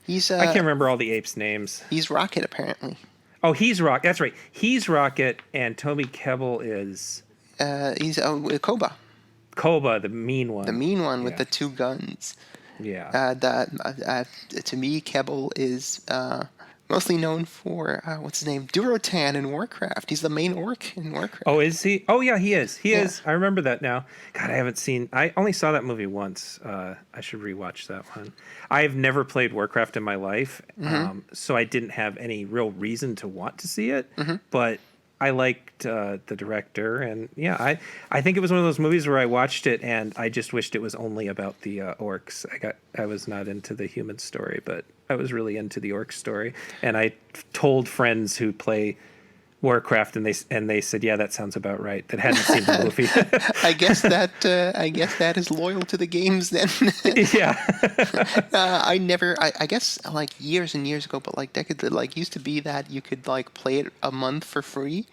I can't remember all the apes' names. He's Rocket, apparently. Oh, he's Rocket. That's right. He's Rocket, and Toby Kebbell is. He's Koba. Koba, the mean one. The mean one with the 2 guns. Yeah. To me, Kebbell is mostly known for what's his name, Durotan in Warcraft. He's the main orc in Warcraft. Oh, is he? Oh, yeah, he is. He is. I remember that now. God, I only saw that movie once. I should rewatch that one. I've never played Warcraft in my life, so I didn't have any real reason to want to see it. But I liked the director, and I think it was one of those movies where I watched it and I just wished it was only about the orcs. I was not into the human story, but I was really into the orc story, and I told friends who play Warcraft, and they said, "Yeah, that sounds about right." That hadn't seen the movie. I guess that is loyal to the games then. Yeah. I guess like years and years ago, but like decades, like used to be that you could like play it a month for free.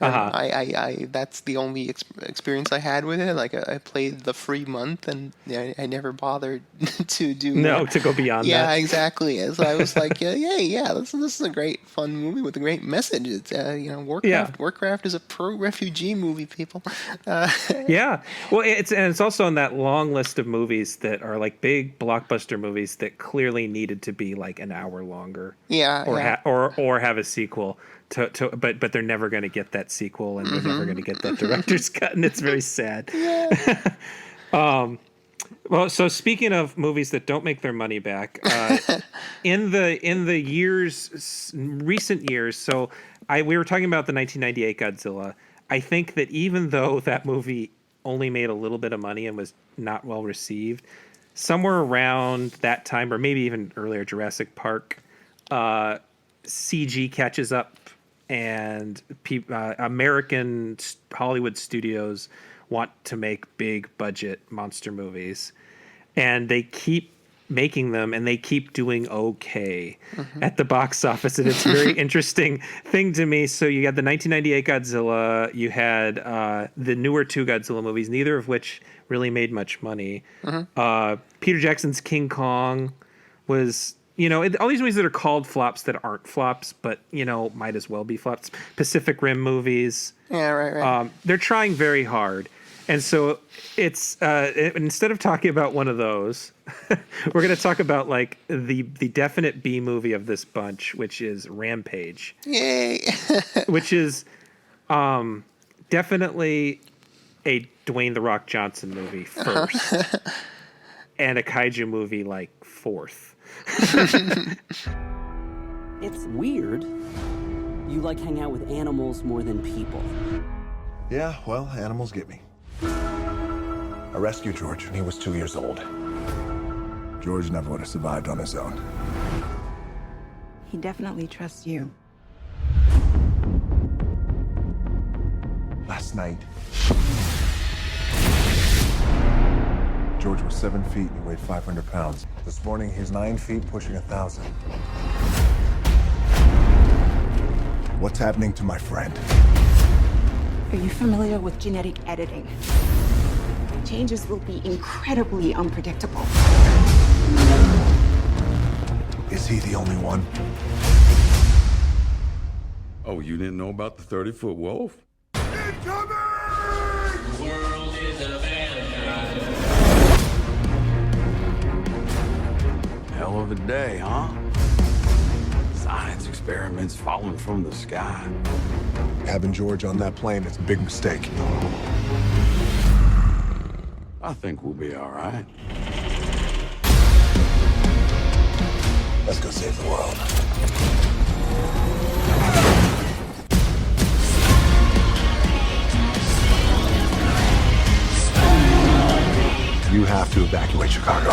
That's the only experience I had with it. Like I played the free month, and I never bothered to do to go beyond that. Yeah, exactly. So I was like, this is a great fun movie with a great message. It's Warcraft is a pro refugee movie, people. Yeah, well, it's also on that long list of movies that are like big blockbuster movies that clearly needed to be like an hour longer. Or have a sequel. But they're never going to get that sequel, and they're never going to get that director's cut, and it's very sad. Well, so speaking of movies that don't make their money back, in the recent years, so we were talking about the 1998 Godzilla. I think that even though that movie only made a little bit of money and was not well received, somewhere around that time, or maybe even earlier, Jurassic Park, CG catches up. And American Hollywood studios want to make big budget monster movies, and they keep making them, and they keep doing okay at the box office. And it's a very interesting thing to me. So you had the 1998 Godzilla, you had the newer 2 Godzilla movies, neither of which really made much money. Peter Jackson's King Kong was... all these movies that are called flops that aren't flops, but, might as well be flops. Pacific Rim movies. Yeah, right. They're trying very hard. And so it's, instead of talking about one of those, we're going to talk about, like, the definite B movie of this bunch, which is Rampage. Yay! Which is definitely a Dwayne "The Rock" Johnson movie first. And a kaiju movie, like, fourth. It's weird. You like hang out with animals more than people. Yeah, well, animals get me. I rescued George when he was 2 years old. George never would have survived on his own. He definitely trusts you. Last night, George was 7 feet and he weighed 500 pounds. This morning, he's 9 feet, pushing 1,000. What's happening to my friend? Are you familiar with genetic editing? Changes will be incredibly unpredictable. Is he the only one? Oh, you didn't know about the 30-foot wolf? Incoming! The world is a vampire. Hell of a day, huh? Science experiments falling from the sky. Having George on that plane is a big mistake. I think we'll be all right. Let's go save the world. You have to evacuate Chicago.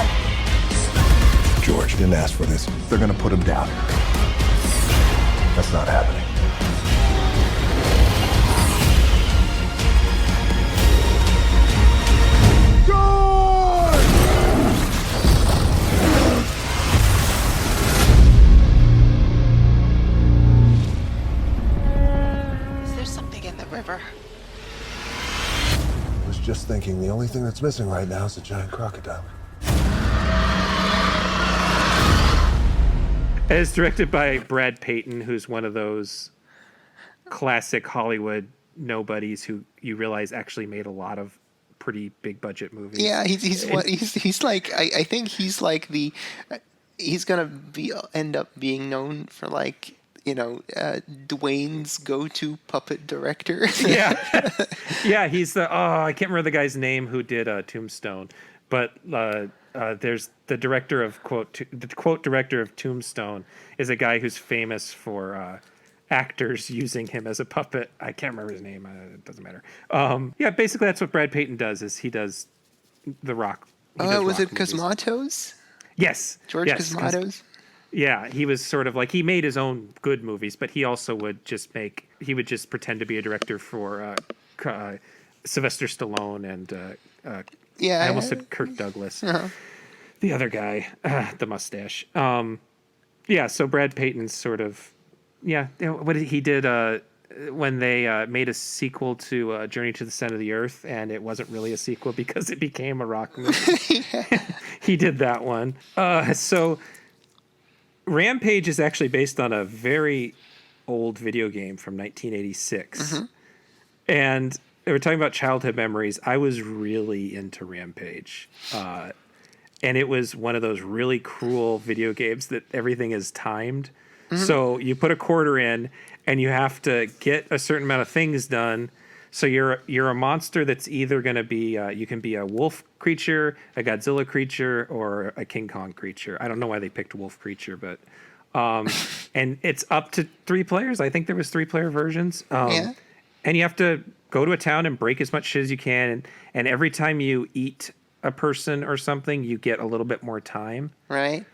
George didn't ask for this. They're gonna put him down. That's not happening. Is there something in the river? I was just thinking the only thing that's missing right now is a giant crocodile. It's directed by Brad Peyton, who's one of those classic Hollywood nobodies who you realize actually made a lot of pretty big budget movies. Yeah, he's like I think he's like he's gonna end up being known for like Dwayne's go-to puppet director. Yeah, he's I can't remember the guy's name who did Tombstone, but there's the director of quote director of Tombstone is a guy who's famous for actors using him as a puppet. I can't remember his name. It doesn't matter. Yeah, basically that's what Brad Peyton does. Is he does The Rock. Was it Cosmatos? Yes, George Cosmatos. Yeah, he was sort of like he made his own good movies, but he also would just pretend to be a director for Sylvester Stallone and I almost said Kirk Douglas. Uh-huh. The other guy, the mustache. So Brad Peyton's sort of, he did when they made a sequel to Journey to the Center of the Earth, and it wasn't really a sequel because it became a rock movie. He did that one. So Rampage is actually based on a very old video game from 1986. Mm-hmm. And they were talking about childhood memories. I was really into Rampage. And it was one of those really cruel video games that everything is timed. Mm-hmm. So you put a quarter in and you have to get a certain amount of things done. So you're a monster that's either going to be, you can be a wolf creature, a Godzilla creature, or a King Kong creature. I don't know why they picked wolf creature, but, and it's up to 3 players. I think there was 3-player versions. And you have to go to a town and break as much shit as you can. And every time you eat a person or something, you get a little bit more time. Right.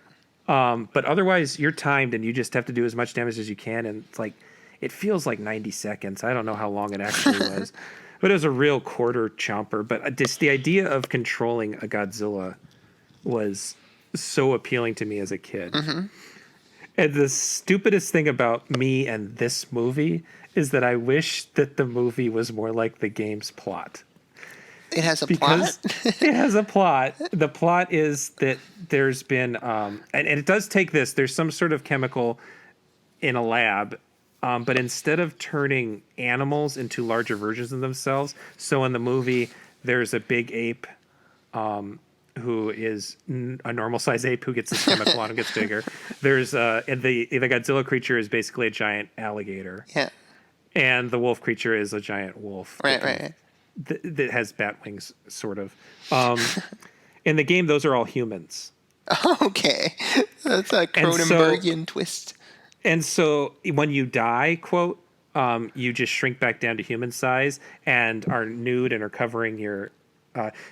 But otherwise you're timed and you just have to do as much damage as you can. And it's like, it feels like 90 seconds. I don't know how long it actually was, but it was a real quarter chomper. But just the idea of controlling a Godzilla was so appealing to me as a kid. Mm-hmm. And the stupidest thing about me and this movie is that I wish that the movie was more like the game's plot. It has a plot? It has a plot. The plot is that there's been, and it does take this, there's some sort of chemical in a lab, but instead of turning animals into larger versions of themselves, so in the movie, there's a big ape who is a normal size ape who gets this chemical on and gets bigger. There's, and the Godzilla creature is basically a giant alligator. Yeah. And the wolf creature is a giant wolf. Right. That has bat wings, sort of. In the game, those are all humans. Okay. That's a Cronenbergian twist. And so when you die, quote, you just shrink back down to human size and are nude and are covering your.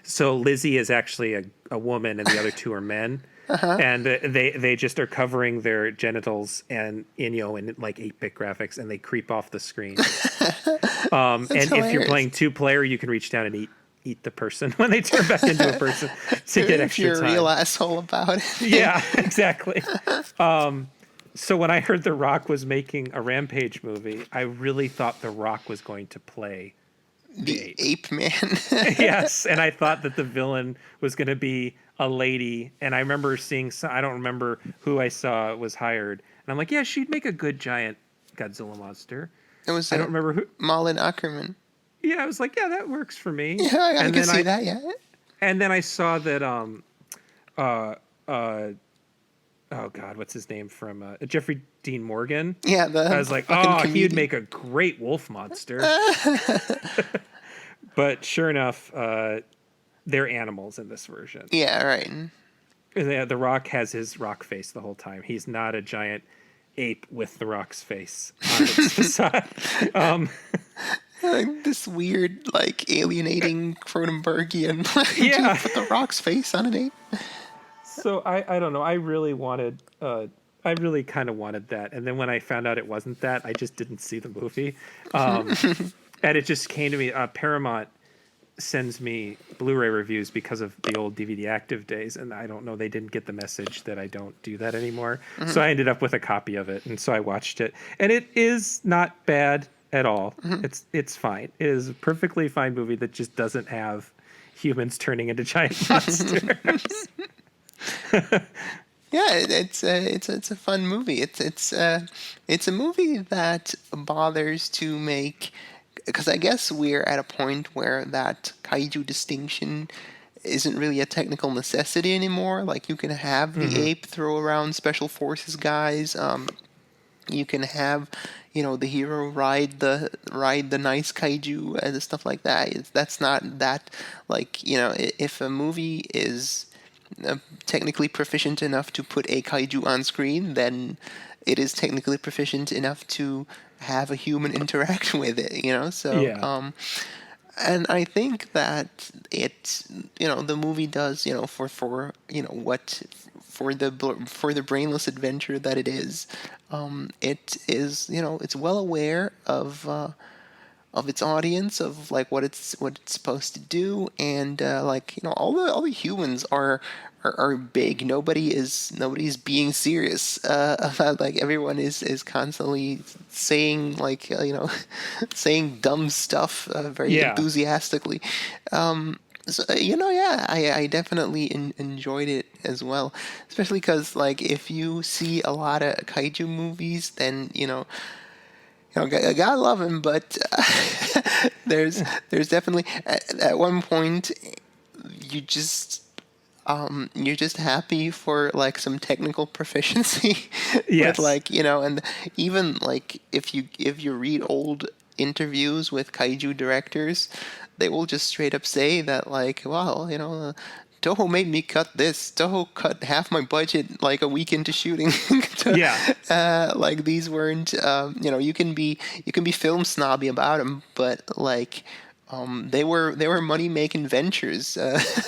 So Lizzie is actually a woman, and the other two are men. And they just are covering their genitals and in like 8-bit graphics, and they creep off the screen. And hilarious. if you're playing 2-player, you can reach down and eat the person when they turn back into a person to get extra You're time. a real asshole about it. Yeah, exactly. So when I heard The Rock was making a Rampage movie, I really thought The Rock was going to play The ape man. yes, and I thought that the villain was going to be a lady, and I remember seeing I don't remember who I saw was hired, and I'm like, yeah, she'd make a good giant Godzilla monster. It was I don't remember who. Malin Ackerman. Yeah, I was like, yeah, that works for me. Yeah, I can see that. Yeah. And then I saw that oh God, what's his name from Jeffrey Dean Morgan? Yeah, I was like, he'd make a great wolf monster. But sure enough, they're animals in this version. Yeah, right. The Rock has his rock face the whole time. He's not a giant ape with the Rock's face on its facade. Like this weird, like alienating Cronenbergian. Yeah, put the Rock's face on an ape. So I don't know. I really kind of wanted that, and then when I found out it wasn't that, I just didn't see the movie. And it just came to me. Paramount sends me Blu-ray reviews because of the old DVD active days, and I don't know, they didn't get the message that I don't do that anymore. So I ended up with a copy of it, and so I watched it, and it is not bad at all. It's fine. It is a perfectly fine movie that just doesn't have humans turning into giant monsters. Yeah, it's a fun movie. It's a movie that bothers to make, because I guess we're at a point where that kaiju distinction isn't really a technical necessity anymore. Like, you can have the ape throw around special forces guys. You can have, the hero ride the nice kaiju and stuff like that. That's not that, like, if a movie is technically proficient enough to put a kaiju on screen, then it is technically proficient enough to have a human interact with it, so Yeah. And I think that it, the movie does, for the brainless adventure that it is, it is, it's well aware of its audience, of like what it's supposed to do, and all the humans are big. Nobody's being serious about, like, everyone is constantly saying, like, saying dumb stuff very enthusiastically. So, I definitely enjoyed it as well, especially because, like, if you see a lot of kaiju movies, then God love him, but there's definitely at one point you're just happy for, like, some technical proficiency. Yes. With, like, and even, like, if you read old interviews with kaiju directors, they will just straight up say that, like, wow, Toho made me cut this. Toho cut half my budget, like, a week into shooting. Like, these weren't, you can be film snobby about them, but, like, they were money making ventures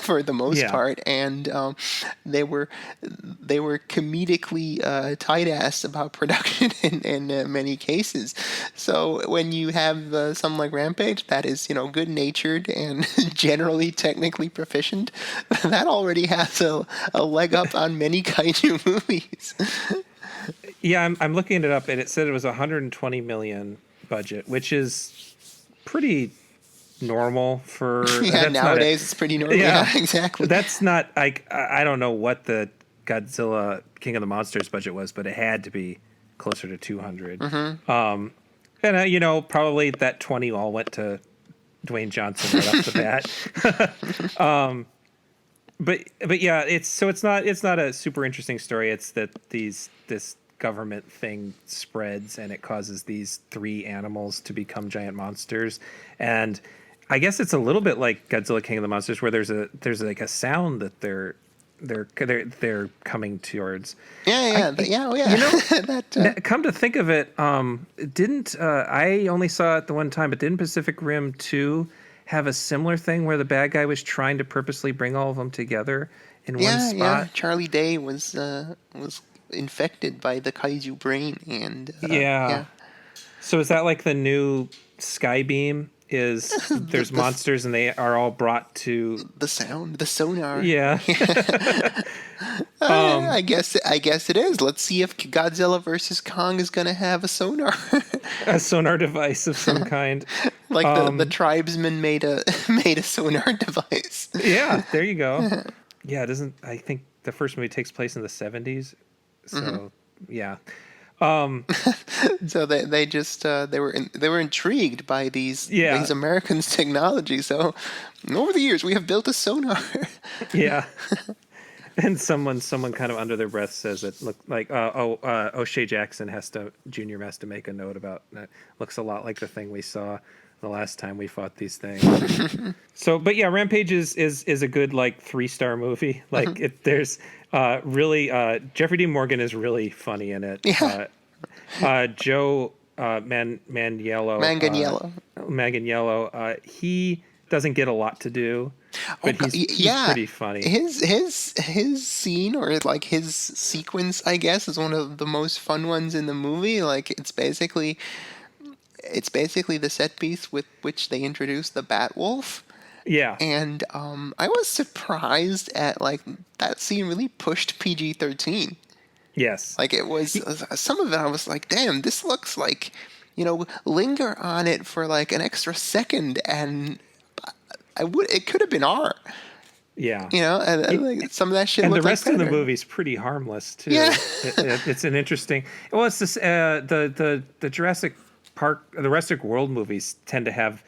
for the most part, and they were comedically tight-assed about production in many cases. So when you have something like Rampage that is good natured and generally technically proficient, that already has a leg up on many kaiju movies. Yeah, I'm looking it up, and it said it was $120 million budget, which is pretty normal for nowadays. It's pretty normal. Yeah, exactly. That's not, like, I don't know what the Godzilla King of the Monsters budget was, but it had to be closer to 200. And probably that 20 all went to Dwayne Johnson right off the bat. But yeah, it's not a super interesting story. It's that this government thing spreads, and it causes these 3 animals to become giant monsters. And I guess it's a little bit like Godzilla King of the Monsters, where there's like a sound that they're they're coming towards. Yeah. You know, that, come to think of it, didn't I only saw it the one time, but didn't Pacific Rim 2 have a similar thing where the bad guy was trying to purposely bring all of them together in one spot? Yeah. Charlie Day was infected by the kaiju brain, and yeah. So is that like the new Skybeam? Is there's monsters and they are all brought to the sonar? Yeah. I guess it is. Let's see if Godzilla versus Kong is going to have a sonar. A sonar device of some kind. Like the tribesmen made a sonar device. Yeah, there you go. Yeah, I think the first movie takes place in the 70s. So, yeah. So they just they were intrigued by these Americans' technology. So over the years we have built a sonar. Yeah. And someone kind of under their breath says it looked like O'Shea Jackson Jr. has to make a note about that. Looks a lot like the thing we saw the last time we fought these things. So, but yeah, Rampage is a good like 3-star movie. Like there's really Jeffrey Dean Morgan is really funny in it. Yeah. Joe Manganiello, he doesn't get a lot to do, but he's pretty funny. His scene, or like his sequence, I guess, is one of the most fun ones in the movie. Like it's basically the set piece with which they introduce the Batwolf. Yeah. And I was surprised at like that scene really pushed PG-13. Yes. Like it was some of it I was like, damn, this looks like, linger on it for like an extra second and it could have been R. Yeah. And like some of that shit. And the looked rest like of the movie's pretty harmless too. Yeah. It's an interesting. Well, it's this the Jurassic Park, the Jurassic World movies tend to have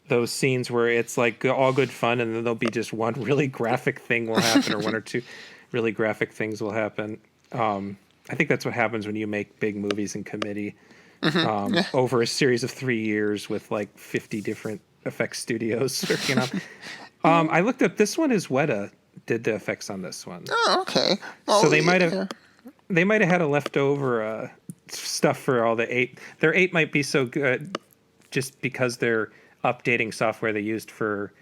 those scenes where it's like all good fun, and then there'll be just one really graphic thing will happen, or one or two really graphic things will happen. I think that's what happens when you make big movies in committee over a series of 3 years with like 50 different effects studios working on. I looked up, this one is Weta did the effects on this one. Oh, okay. Well, so they might have had a leftover stuff for all the 8. Their 8 might be so good just because they're updating software they used for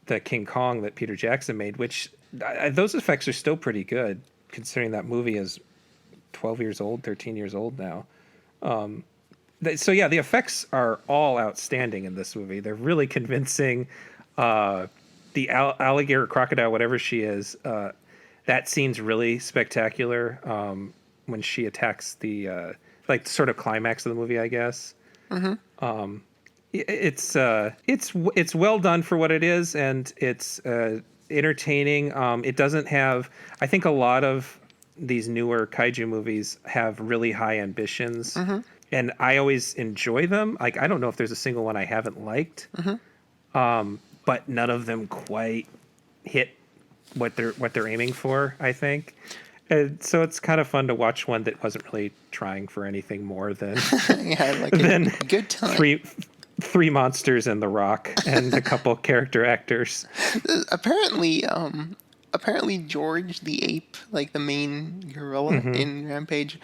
the King Kong that Peter Jackson made, which those effects are still pretty good considering that movie is 12 years old, 13 years old now. So yeah, the effects are all outstanding in this movie. They're really convincing. The alligator, crocodile, whatever she is, that scene's really spectacular. When she attacks the like sort of climax of the movie, I guess. Mm-hmm. It's well done for what it is, and it's entertaining. It doesn't have. I think a lot of these newer kaiju movies have really high ambitions, and I always enjoy them. Like I don't know if there's a single one I haven't liked, but none of them quite hit what they're aiming for, I think. And so it's kind of fun to watch one that wasn't really trying for anything more than than good time. Three monsters and The Rock and a couple character actors. Apparently George the ape, like the main gorilla in Rampage,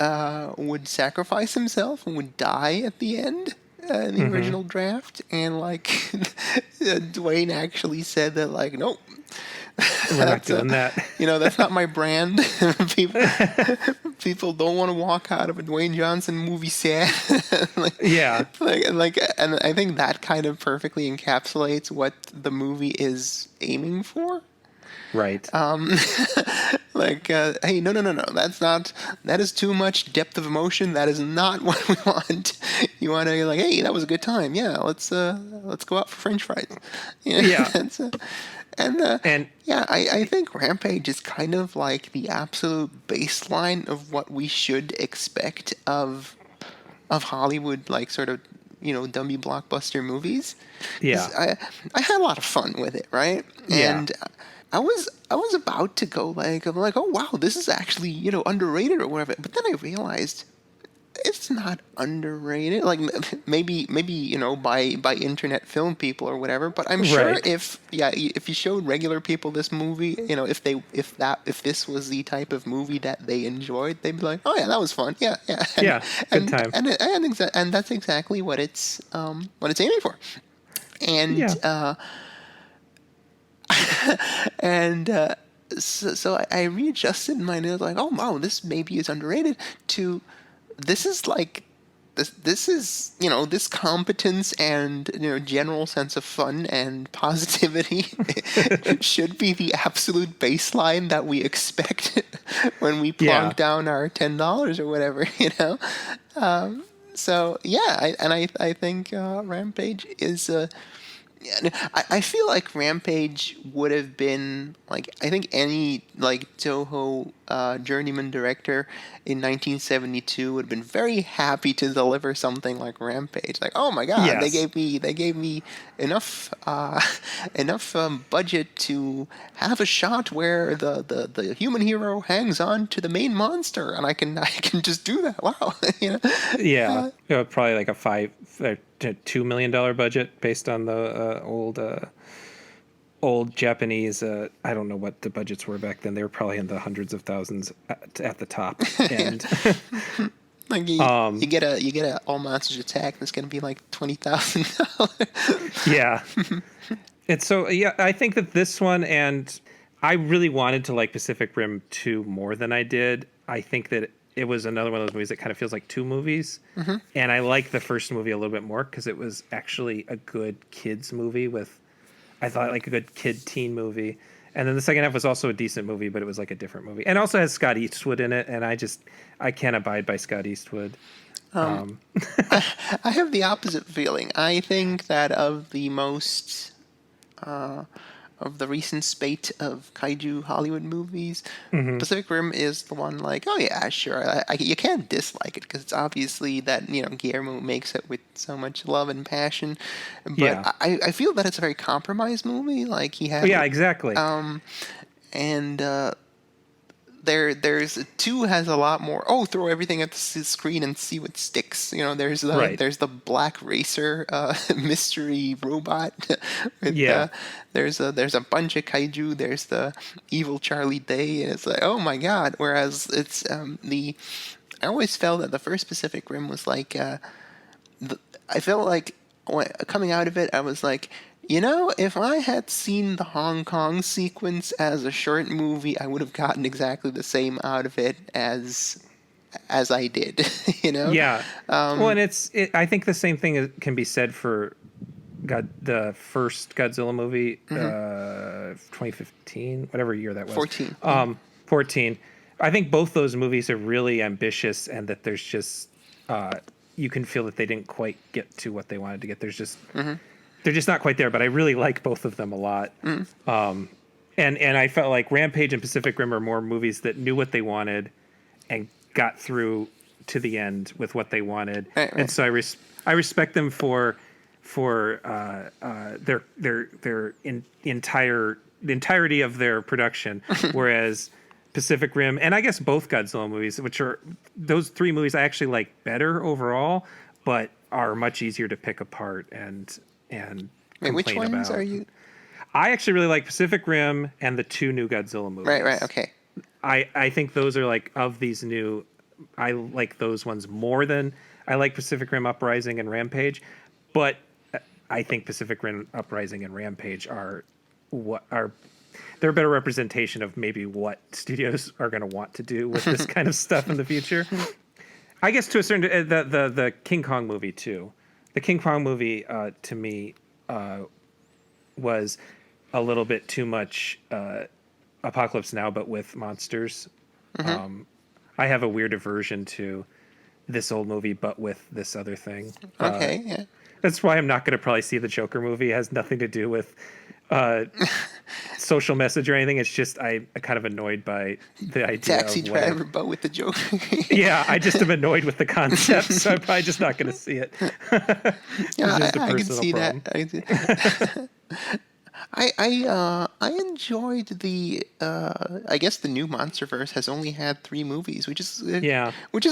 would sacrifice himself and would die at the end in the original draft. And like Dwayne actually said that like, nope. We're not doing that. That's not my brand. People don't want to walk out of a Dwayne Johnson movie sad. And I think that kind of perfectly encapsulates what the movie is aiming for. Right. Hey, no. That is too much depth of emotion. That is not what we want. You want to like, hey, that was a good time. Yeah, let's go out for French fries. Yeah. I think Rampage is kind of like the absolute baseline of what we should expect of Hollywood, like sort of, dummy blockbuster movies. Yeah. I had a lot of fun with it, right? Yeah. And I was about to go I'm like, oh wow, this is actually, underrated or whatever. But then I realized it's not underrated. Like maybe by internet film people or whatever. But I'm sure Right. if you showed regular people this movie, if this was the type of movie that they enjoyed, they'd be like, oh yeah, that was fun. Yeah, yeah. Good time. And that's exactly what it's aiming for. And Yeah. So I readjusted mine, and I was like, oh wow, this maybe is underrated. To this is like this is this competence and general sense of fun and positivity should be the absolute baseline that we expect when we plonk down our $10 or whatever. So yeah, I think Rampage is I feel like Rampage would have been like, I think any like Toho journeyman director in 1972 would have been very happy to deliver something like Rampage. Like, oh my god, Yes. they gave me enough budget to have a shot where the human hero hangs on to the main monster, and I can just do that. Wow, Yeah. Probably like a $2 million budget based on the old Japanese. I don't know what the budgets were back then. They were probably in the hundreds of thousands at the top. And like you get a All Monsters Attack that's gonna be like $20,000. yeah. And so I think that this one, and I really wanted to like Pacific Rim 2 more than I did. I think that it was another one of those movies that kind of feels like two movies. Mm-hmm. And I like the first movie a little bit more because it was actually a good kids movie I thought like a good kid teen movie. And then the second half was also a decent movie, but it was like a different movie. And also has Scott Eastwood in it. And I can't abide by Scott Eastwood. I have the opposite feeling. I think that of the most of the recent spate of kaiju Hollywood movies, Pacific Rim is the one like, oh yeah, sure. You can't dislike it because it's obviously that, Guillermo makes it with so much love and passion. But Yeah. I feel that it's a very compromised movie. Like he has... Yeah, exactly. There's 2 has a lot more. Oh, throw everything at the screen and see what sticks. There's the black racer mystery robot. There's a bunch of kaiju. There's the evil Charlie Day, and it's like, oh my god. Whereas it's I always felt that the first Pacific Rim was like I felt like coming out of it, I was like, if I had seen the Hong Kong sequence as a short movie, I would have gotten exactly the same out of it as I did. Yeah. Well, and I think the same thing can be said for the first Godzilla movie, 2015, whatever year that was. 14. 14. I think both those movies are really ambitious, and that there's just you can feel that they didn't quite get to what they wanted to get. There's just they're just not quite there, but I really like both of them a lot. And I felt like Rampage and Pacific Rim are more movies that knew what they wanted and got through to the end with what they wanted. Right. And so I respect them for the entirety of their production, whereas Pacific Rim, and I guess both Godzilla movies, which are those 3 movies I actually like better overall, but are much easier to pick apart and Wait, which ones are you? I actually really like Pacific Rim and the 2 new Godzilla movies. Right, okay. I think those are like, of these new, I like those ones more than I like Pacific Rim Uprising and Rampage, but I think Pacific Rim Uprising and Rampage they're a better representation of maybe what studios are going to want to do with this kind of stuff in the future. I guess to a certain the King Kong movie too. The King Kong movie to me was a little bit too much Apocalypse Now, but with monsters. I have a weird aversion to this old movie, but with this other thing. Okay, yeah. That's why I'm not going to probably see the Joker movie. It has nothing to do with social message or anything. It's just I'm kind of annoyed by the idea. Taxi driver, but with the Joker. Yeah, I just am annoyed with the concept, so I'm probably just not going to see it. Yeah, I can see problem. That. I enjoyed the I guess the new MonsterVerse has only had 3 movies, which is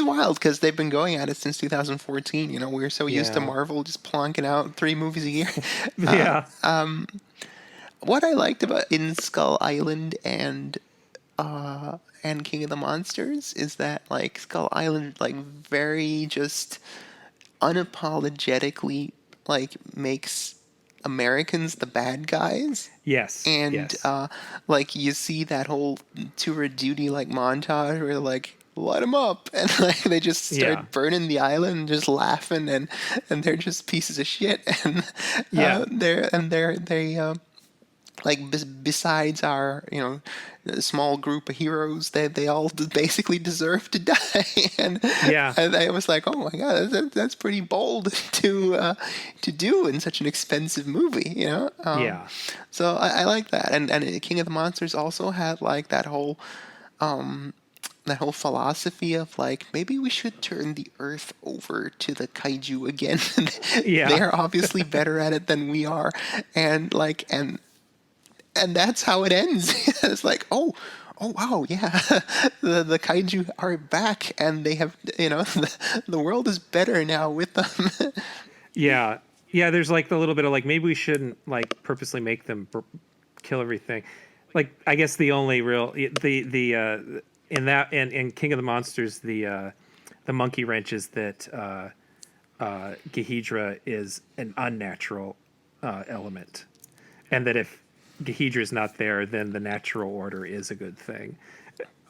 wild because they've been going at it since 2014. You know, we're so used to Yeah. Marvel just plonking out 3 movies a year. Yeah. What I liked about in Skull Island and King of the Monsters is that like Skull Island like very just unapologetically like makes Americans the bad guys. Yes. And yes. like you see that whole tour of duty like montage where like light them up and like they just start Yeah. burning the island and just laughing and they're just pieces of shit and Yeah. they like besides our small group of heroes they all basically deserve to die and Yeah. and I was like, oh my god, that's pretty bold to do in such an expensive movie, Yeah. so I like that, and King of the Monsters also had like that whole philosophy of like maybe we should turn the Earth over to the kaiju again. Yeah. They're obviously better at it than we are, and that's how it ends. It's like, oh wow, yeah, the kaiju are back, and they have the world is better now with them. Yeah. Yeah. There's like the little bit of like maybe we shouldn't like purposely make them kill everything. Like I guess the only real in King of the Monsters the monkey wrench is that Ghidra is an unnatural element, and that if Ghidra is not there, then the natural order is a good thing.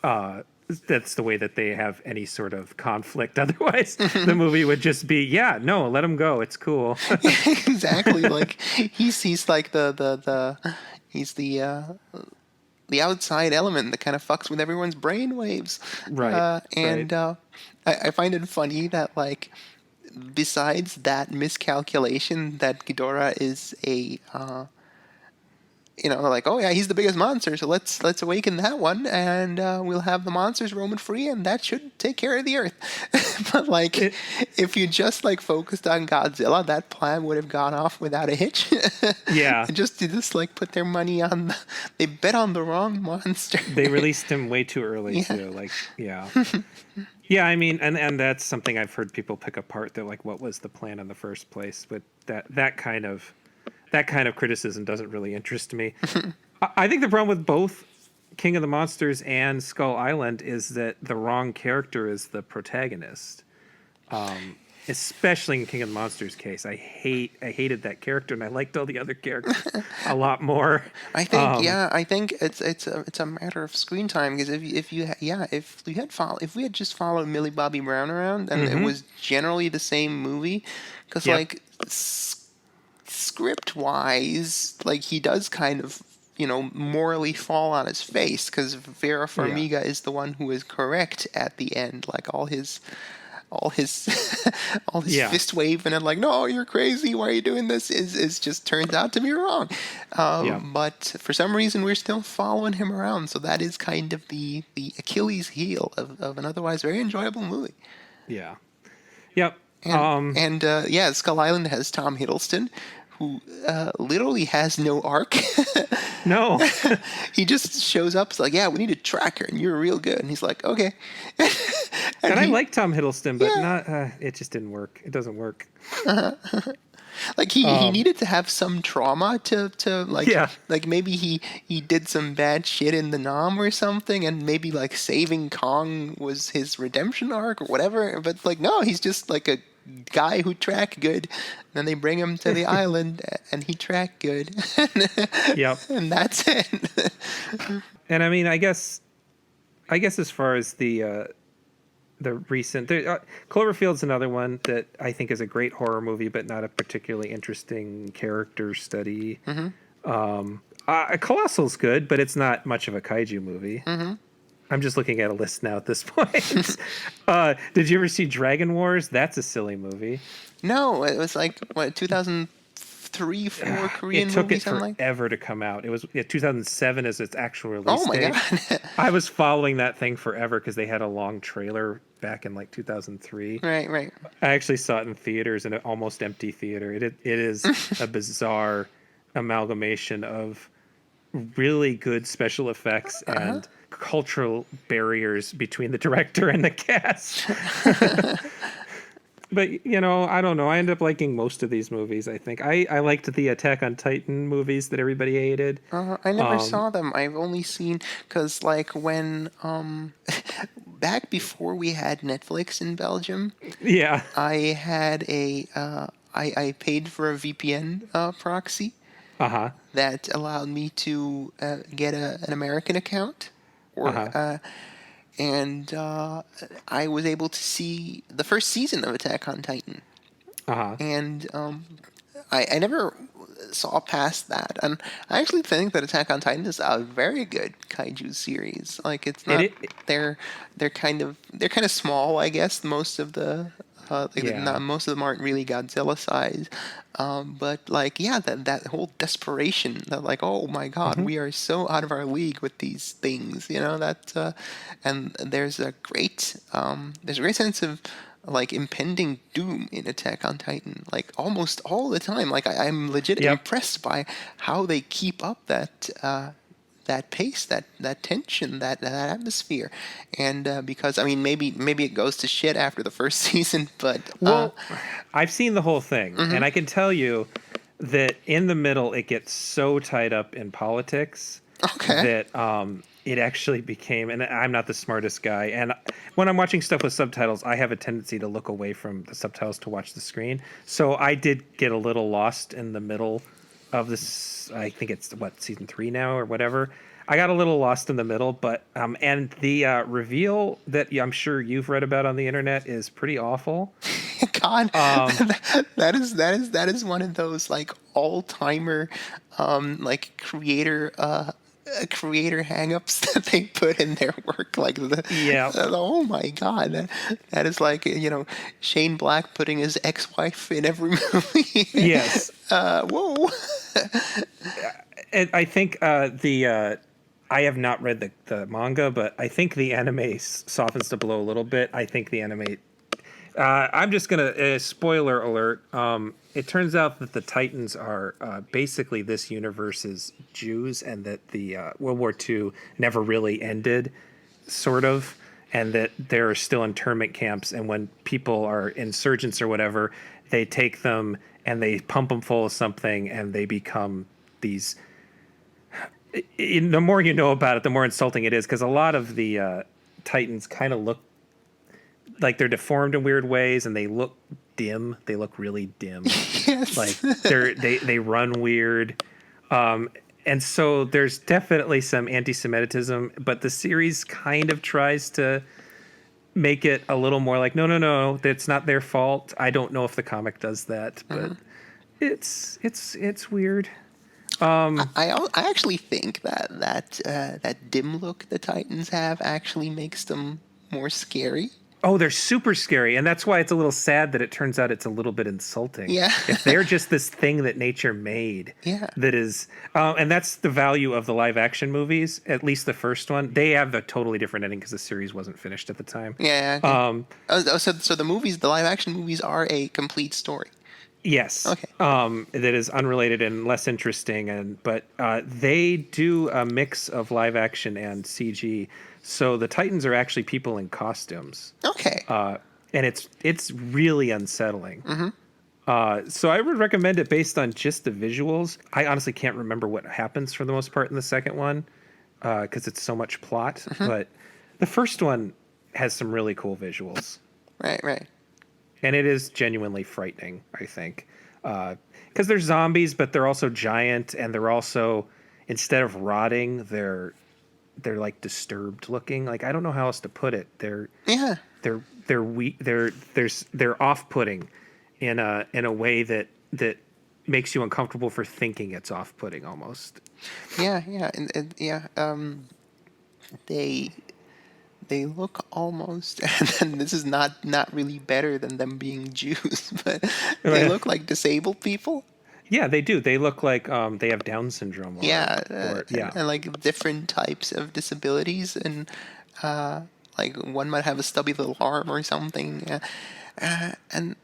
That's the way that they have any sort of conflict. Otherwise, the movie would just be, yeah, no, let him go. It's cool. Exactly. Like he's like he's the outside element that kind of fucks with everyone's brainwaves. Right. And right. I find it funny that like besides that miscalculation that Ghidorah is a like, oh yeah, he's the biggest monster, so let's awaken that one, and we'll have the monsters roaming free, and that should take care of the Earth. But like, if you just like focused on Godzilla, that plan would have gone off without a hitch. Yeah. just like put their money on. They bet on the wrong monster. They released him way too early too. Like, yeah. Yeah, I mean, and that's something I've heard people pick apart. They're like, what was the plan in the first place? But that kind of criticism doesn't really interest me. I think the problem with both King of the Monsters and Skull Island is that the wrong character is the protagonist. Especially in King of the Monsters case, I hated that character, and I liked all the other characters a lot more. I think it's a matter of screen time, because if we had just followed Millie Bobby Brown around and it was generally the same movie, because like script wise, like he does kind of morally fall on his face, because Vera Farmiga is the one who is correct at the end, like all his fist waving and like, no, you're crazy, why are you doing this, is just turns out to be wrong. But for some reason we're still following him around, so that is kind of the Achilles heel of an otherwise very enjoyable movie. Yeah. Yep. And Skull Island has Tom Hiddleston, who literally has no arc. No. He just shows up, it's like, yeah, we need a tracker, and you're real good. And he's like, okay. and I like Tom Hiddleston, but not. It just didn't work. It doesn't work. Like he needed to have some trauma to like, like maybe he did some bad shit in the Nam or something, and maybe like saving Kong was his redemption arc or whatever. But like, no, he's just like a guy who tracked good. Then they bring him to the island, and he tracked good. Yep. And that's it. And I mean, I guess as far as the recent Cloverfield's another one that I think is a great horror movie, but not a particularly interesting character study. Colossal's good, but it's not much of a kaiju movie. I'm just looking at a list now at this point. Did you ever see Dragon Wars? That's a silly movie. No, it was like, what, 2003, 4 Korean movie? It took it something forever to come out. It was 2007 as its actual release Oh my date. god. I was following that thing forever because they had a long trailer back in like 2003. Right. I actually saw it in theaters, in an almost empty theater. It is a bizarre amalgamation of really good special effects and cultural barriers between the director and the cast. But, I don't know. I end up liking most of these movies, I think. I liked the Attack on Titan movies that everybody hated. I never saw them. I've only seen, because when back before we had Netflix in Belgium, Yeah. I had I paid for a VPN proxy that allowed me to get an American account, and I was able to see the first season of Attack on Titan. And I never saw past that, and I actually think that Attack on Titan is a very good kaiju series. Like, it's not they're kind of small, I guess. Most of the most of them aren't really Godzilla size, but that whole desperation, that oh my god, we are so out of our league with these things, and there's a great sense of impending doom in Attack on Titan, almost all the time. I'm legit impressed by how they keep up that pace, that tension, that atmosphere, and because maybe it goes to shit after the first season, but I've seen the whole thing, and I can tell you that in the middle it gets so tied up in politics that it actually became, and I'm not the smartest guy, and when I'm watching stuff with subtitles, I have a tendency to look away from the subtitles to watch the screen. So I did get a little lost in the middle of this. I think it's season 3 now or whatever. I got a little lost in the middle, but and the reveal that I'm sure you've read about on the internet is pretty awful. God, that is one of those all-timer creator hang-ups that they put in their work, oh my god, that is Shane Black putting his ex-wife in every movie. Yes. Whoa. And I think I have not read the manga, but I think the anime softens the blow a little bit. I think the anime I'm just gonna spoiler alert. It turns out that the Titans are basically this universe's Jews, and that the World War II never really ended, sort of, and that there are still internment camps. And when people are insurgents or whatever, they take them and they pump them full of something, and they become these. The more you know about it, the more insulting it is, because a lot of the Titans kind of look like they're deformed in weird ways, and they look dim. They look really dim. Yes. They run weird. And so there's definitely some anti-Semitism, but the series kind of tries to make it a little more no, that's not their fault. I don't know if the comic does that, but it's weird. I actually think that dim look the Titans have actually makes them more scary. Oh, they're super scary, and that's why it's a little sad that it turns out it's a little bit insulting. Yeah. If they're just this thing that nature made. Yeah. That is, and that's the value of the live action movies. At least the first one, they have a totally different ending because the series wasn't finished at the time. Yeah. Okay. So the live action movies are a complete story. Yes. Okay. That is unrelated and less interesting, but they do a mix of live action and CG. So the Titans are actually people in costumes. Okay. And it's really unsettling. So I would recommend it based on just the visuals. I honestly can't remember what happens for the most part in the second one because it's so much plot. But the first one has some really cool visuals. Right. And it is genuinely frightening, I think. Because they're zombies, but they're also giant, and they're also, instead of rotting, they're like disturbed looking. I don't know how else to put it. They're weak. They're off-putting in a way that makes you uncomfortable for thinking it's off-putting almost. Yeah. They look almost, and this is not really better than them being Jews, but they look like disabled people. Yeah, they do. They look like they have Down syndrome. And different types of disabilities, and one might have a stubby little arm or something. And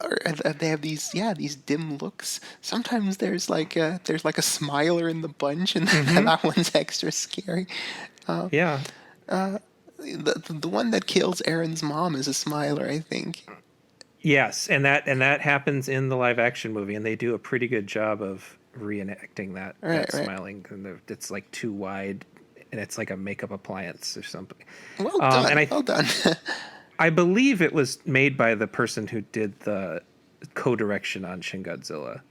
or they have these dim looks. Sometimes there's like a smiler in the bunch, and that one's extra scary. Yeah. The one that kills Aaron's mom is a smiler, I think. Yes, and that happens in the live action movie, and they do a pretty good job of reenacting that, Right. smiling. And it's like too wide, and it's like a makeup appliance or something. Well done. Well done. I believe it was made by the person who did the co-direction on Shin Godzilla.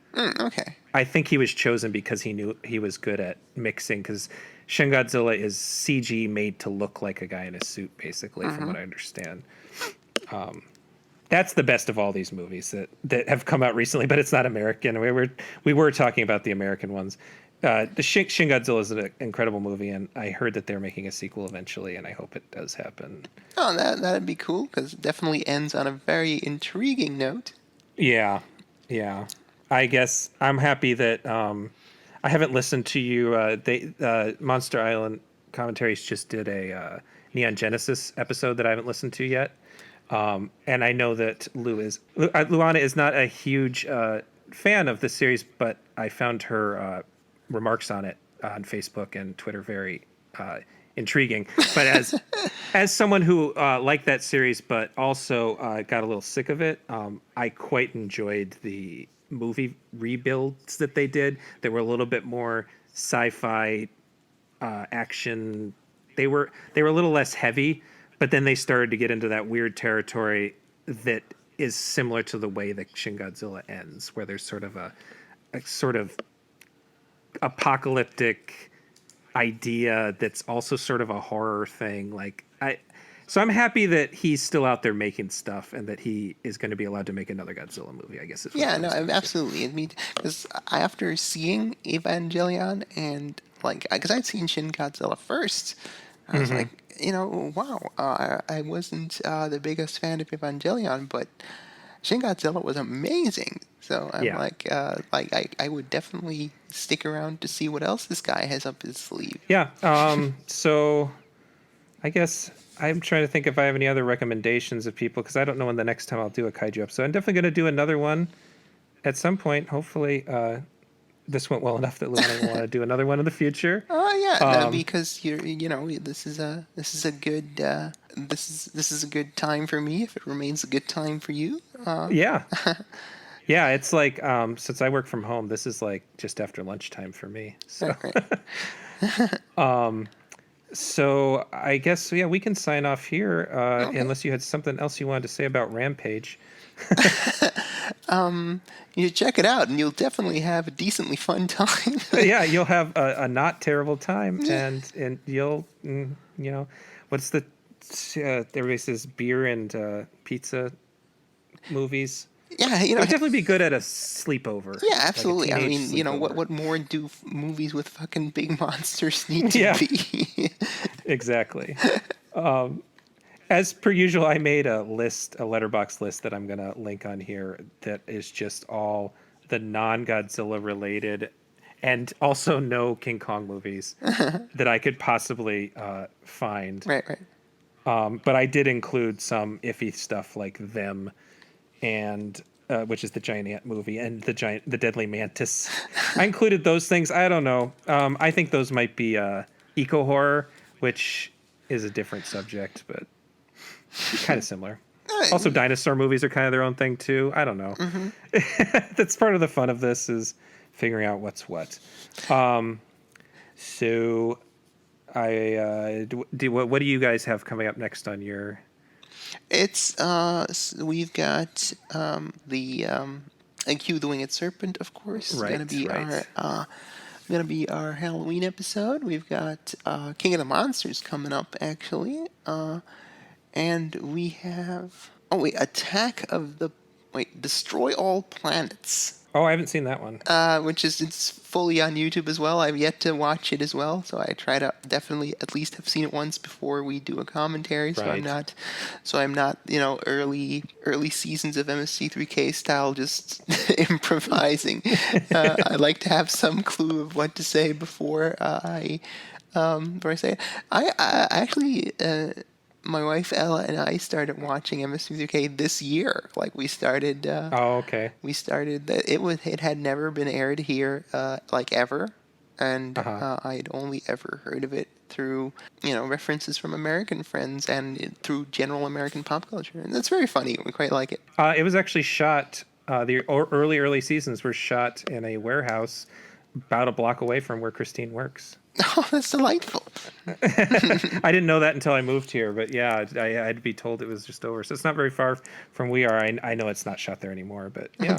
Okay. I think he was chosen because he knew he was good at mixing, because Shin Godzilla is CG made to look like a guy in a suit, basically, from what I understand. That's the best of all these movies that have come out recently, but it's not American. We were talking about the American ones. The Shin Godzilla is an incredible movie, and I heard that they're making a sequel eventually, and I hope it does happen. Oh, that'd be cool, because it definitely ends on a very intriguing note. Yeah. I guess I'm happy that I haven't listened to you. Monster Island Commentaries just did a Neon Genesis episode that I haven't listened to yet. And I know that Luana is not a huge fan of the series, but I found her remarks on it on Facebook and Twitter very intriguing. But as someone who liked that series, but also got a little sick of it, I quite enjoyed the movie rebuilds that they did. They were a little bit more sci-fi action. They were a little less heavy, but then they started to get into that weird territory that is similar to the way that Shin Godzilla ends, where there's sort of a sort of apocalyptic idea that's also sort of a horror thing. So I'm happy that he's still out there making stuff, and that he is going to be allowed to make another Godzilla movie, I guess. Yeah, no, absolutely. I mean, because after seeing Evangelion and because I'd seen Shin Godzilla first, I was like, wow, I wasn't the biggest fan of Evangelion, but Shin Godzilla was amazing. So I'm I would definitely stick around to see what else this guy has up his sleeve. Yeah. So I guess I'm trying to think if I have any other recommendations of people, because I don't know when the next time I'll do a kaiju episode. I'm definitely going to do another one at some point. Hopefully, this went well enough that Luana will want to do another one in the future. Oh yeah, because this is a good time for me. If it remains a good time for you. Yeah. Yeah, it's like since I work from home, this is like just after lunchtime for me. So. Right. So I guess we can sign off here, unless you had something else you wanted to say about Rampage. You check it out, and you'll definitely have a decently fun time. Yeah, you'll have a not terrible time, and you'll what's the everybody says beer and pizza movies. Yeah, it'd definitely be good at a sleepover. Yeah, absolutely. Like I mean, sleepover. what more do movies with fucking big monsters need to be? Exactly. As per usual, I made a letterbox list that I'm going to link on here that is just all the non-Godzilla related and also no King Kong movies that I could possibly find. Right. But I did include some iffy stuff like Them, and which is the giant ant movie, and the Deadly Mantis. I included those things. I don't know. I think those might be eco horror, which is a different subject, but kind of similar. Also, dinosaur movies are kind of their own thing too. I don't know. That's part of the fun of this, is figuring out what's what. So, what do you guys have coming up next on your? It's we've got the Q the Winged Serpent, of course. Right, Gonna be our Halloween episode. We've got King of the Monsters coming up, actually, and we have Destroy All Planets. Oh, I haven't seen that one. It's fully on YouTube as well. I've yet to watch it as well, so I try to definitely at least have seen it once before we do a commentary. So Right. I'm not early seasons of MST3K style just improvising. I like to have some clue of what to say before I say it. I actually my wife Ella and I started watching MST3K this year. Like we started. Oh, okay. We started that. It had never been aired here, like ever, and I had only ever heard of it through references from American friends and through general American pop culture, and that's very funny. We quite like it. It was actually shot. The early seasons were shot in a warehouse about a block away from where Christine works. Oh, that's delightful. I didn't know that until I moved here, but yeah, I had to be told it was just over. So it's not very far from we are. I know it's not shot there anymore, but yeah,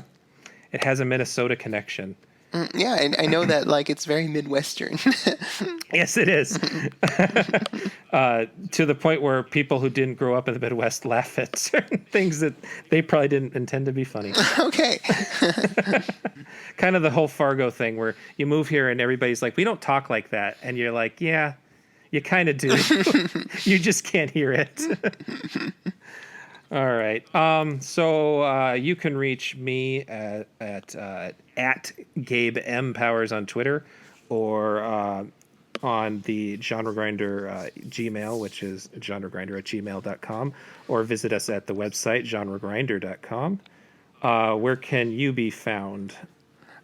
it has a Minnesota connection. Yeah, and I know that it's very Midwestern. Yes, it is. To the point where people who didn't grow up in the Midwest laugh at certain things that they probably didn't intend to be funny. Okay. Kind of the whole Fargo thing where you move here and everybody's like, we don't talk like that. And you're like, yeah, you kind of do. You just can't hear it. All right. So you can reach me at Gabe M Powers on Twitter, or on the Genre Grinder Gmail, which is genregrinder@gmail.com, or visit us at the website genregrinder.com. Where can you be found?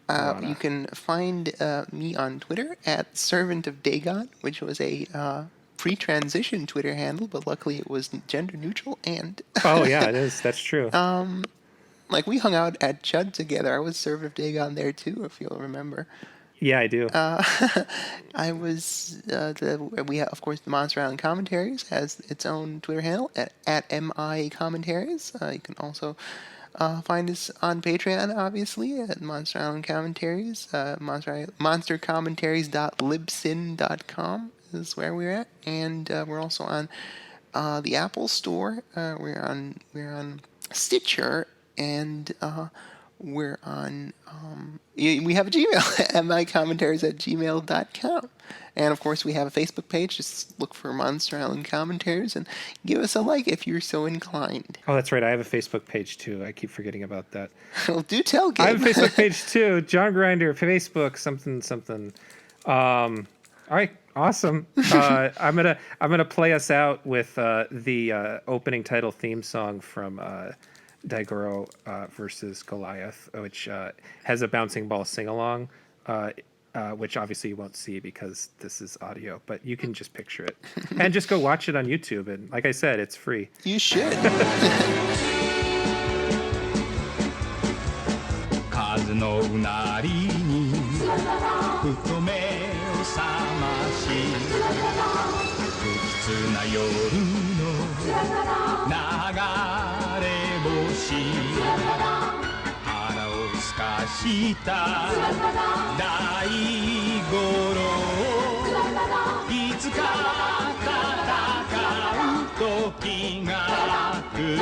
You can find me on Twitter at Servant of Dagon, which was a pre-transition Twitter handle, but luckily it was gender neutral. And oh yeah, it is. That's true. We hung out at Chud together. I was Servant of Dagon there too, if you'll remember. Yeah, I do. I was we have, of course, the Monster Island Commentaries has its own Twitter handle at MI Commentaries. You can also find us on Patreon, obviously, at Monster Island Commentaries. monstercommentary.libsyn.com is where we're at, and we're also on the Apple Store. We're on Stitcher, and we're on we have a Gmail at mycommentaries@gmail.com, and of course we have a Facebook page. Just look for Monster Island Commentaries and give us a like if you're so inclined. Oh, that's right, I have a Facebook page too. I keep forgetting about that. Well, do tell, Gabe. I have a Facebook page too. John Grinder, Facebook, something. All right, awesome. I'm gonna play us out with the opening title theme song from Daigoro versus Goliath, which has a bouncing ball sing-along, which obviously you won't see because this is audio, but you can just picture it. And just go watch it on YouTube, and like I said, it's free. You should. 風のうなりにふと目を覚まし不吉な夜の流れ星腹をすかした大五郎いつか戦う時が来る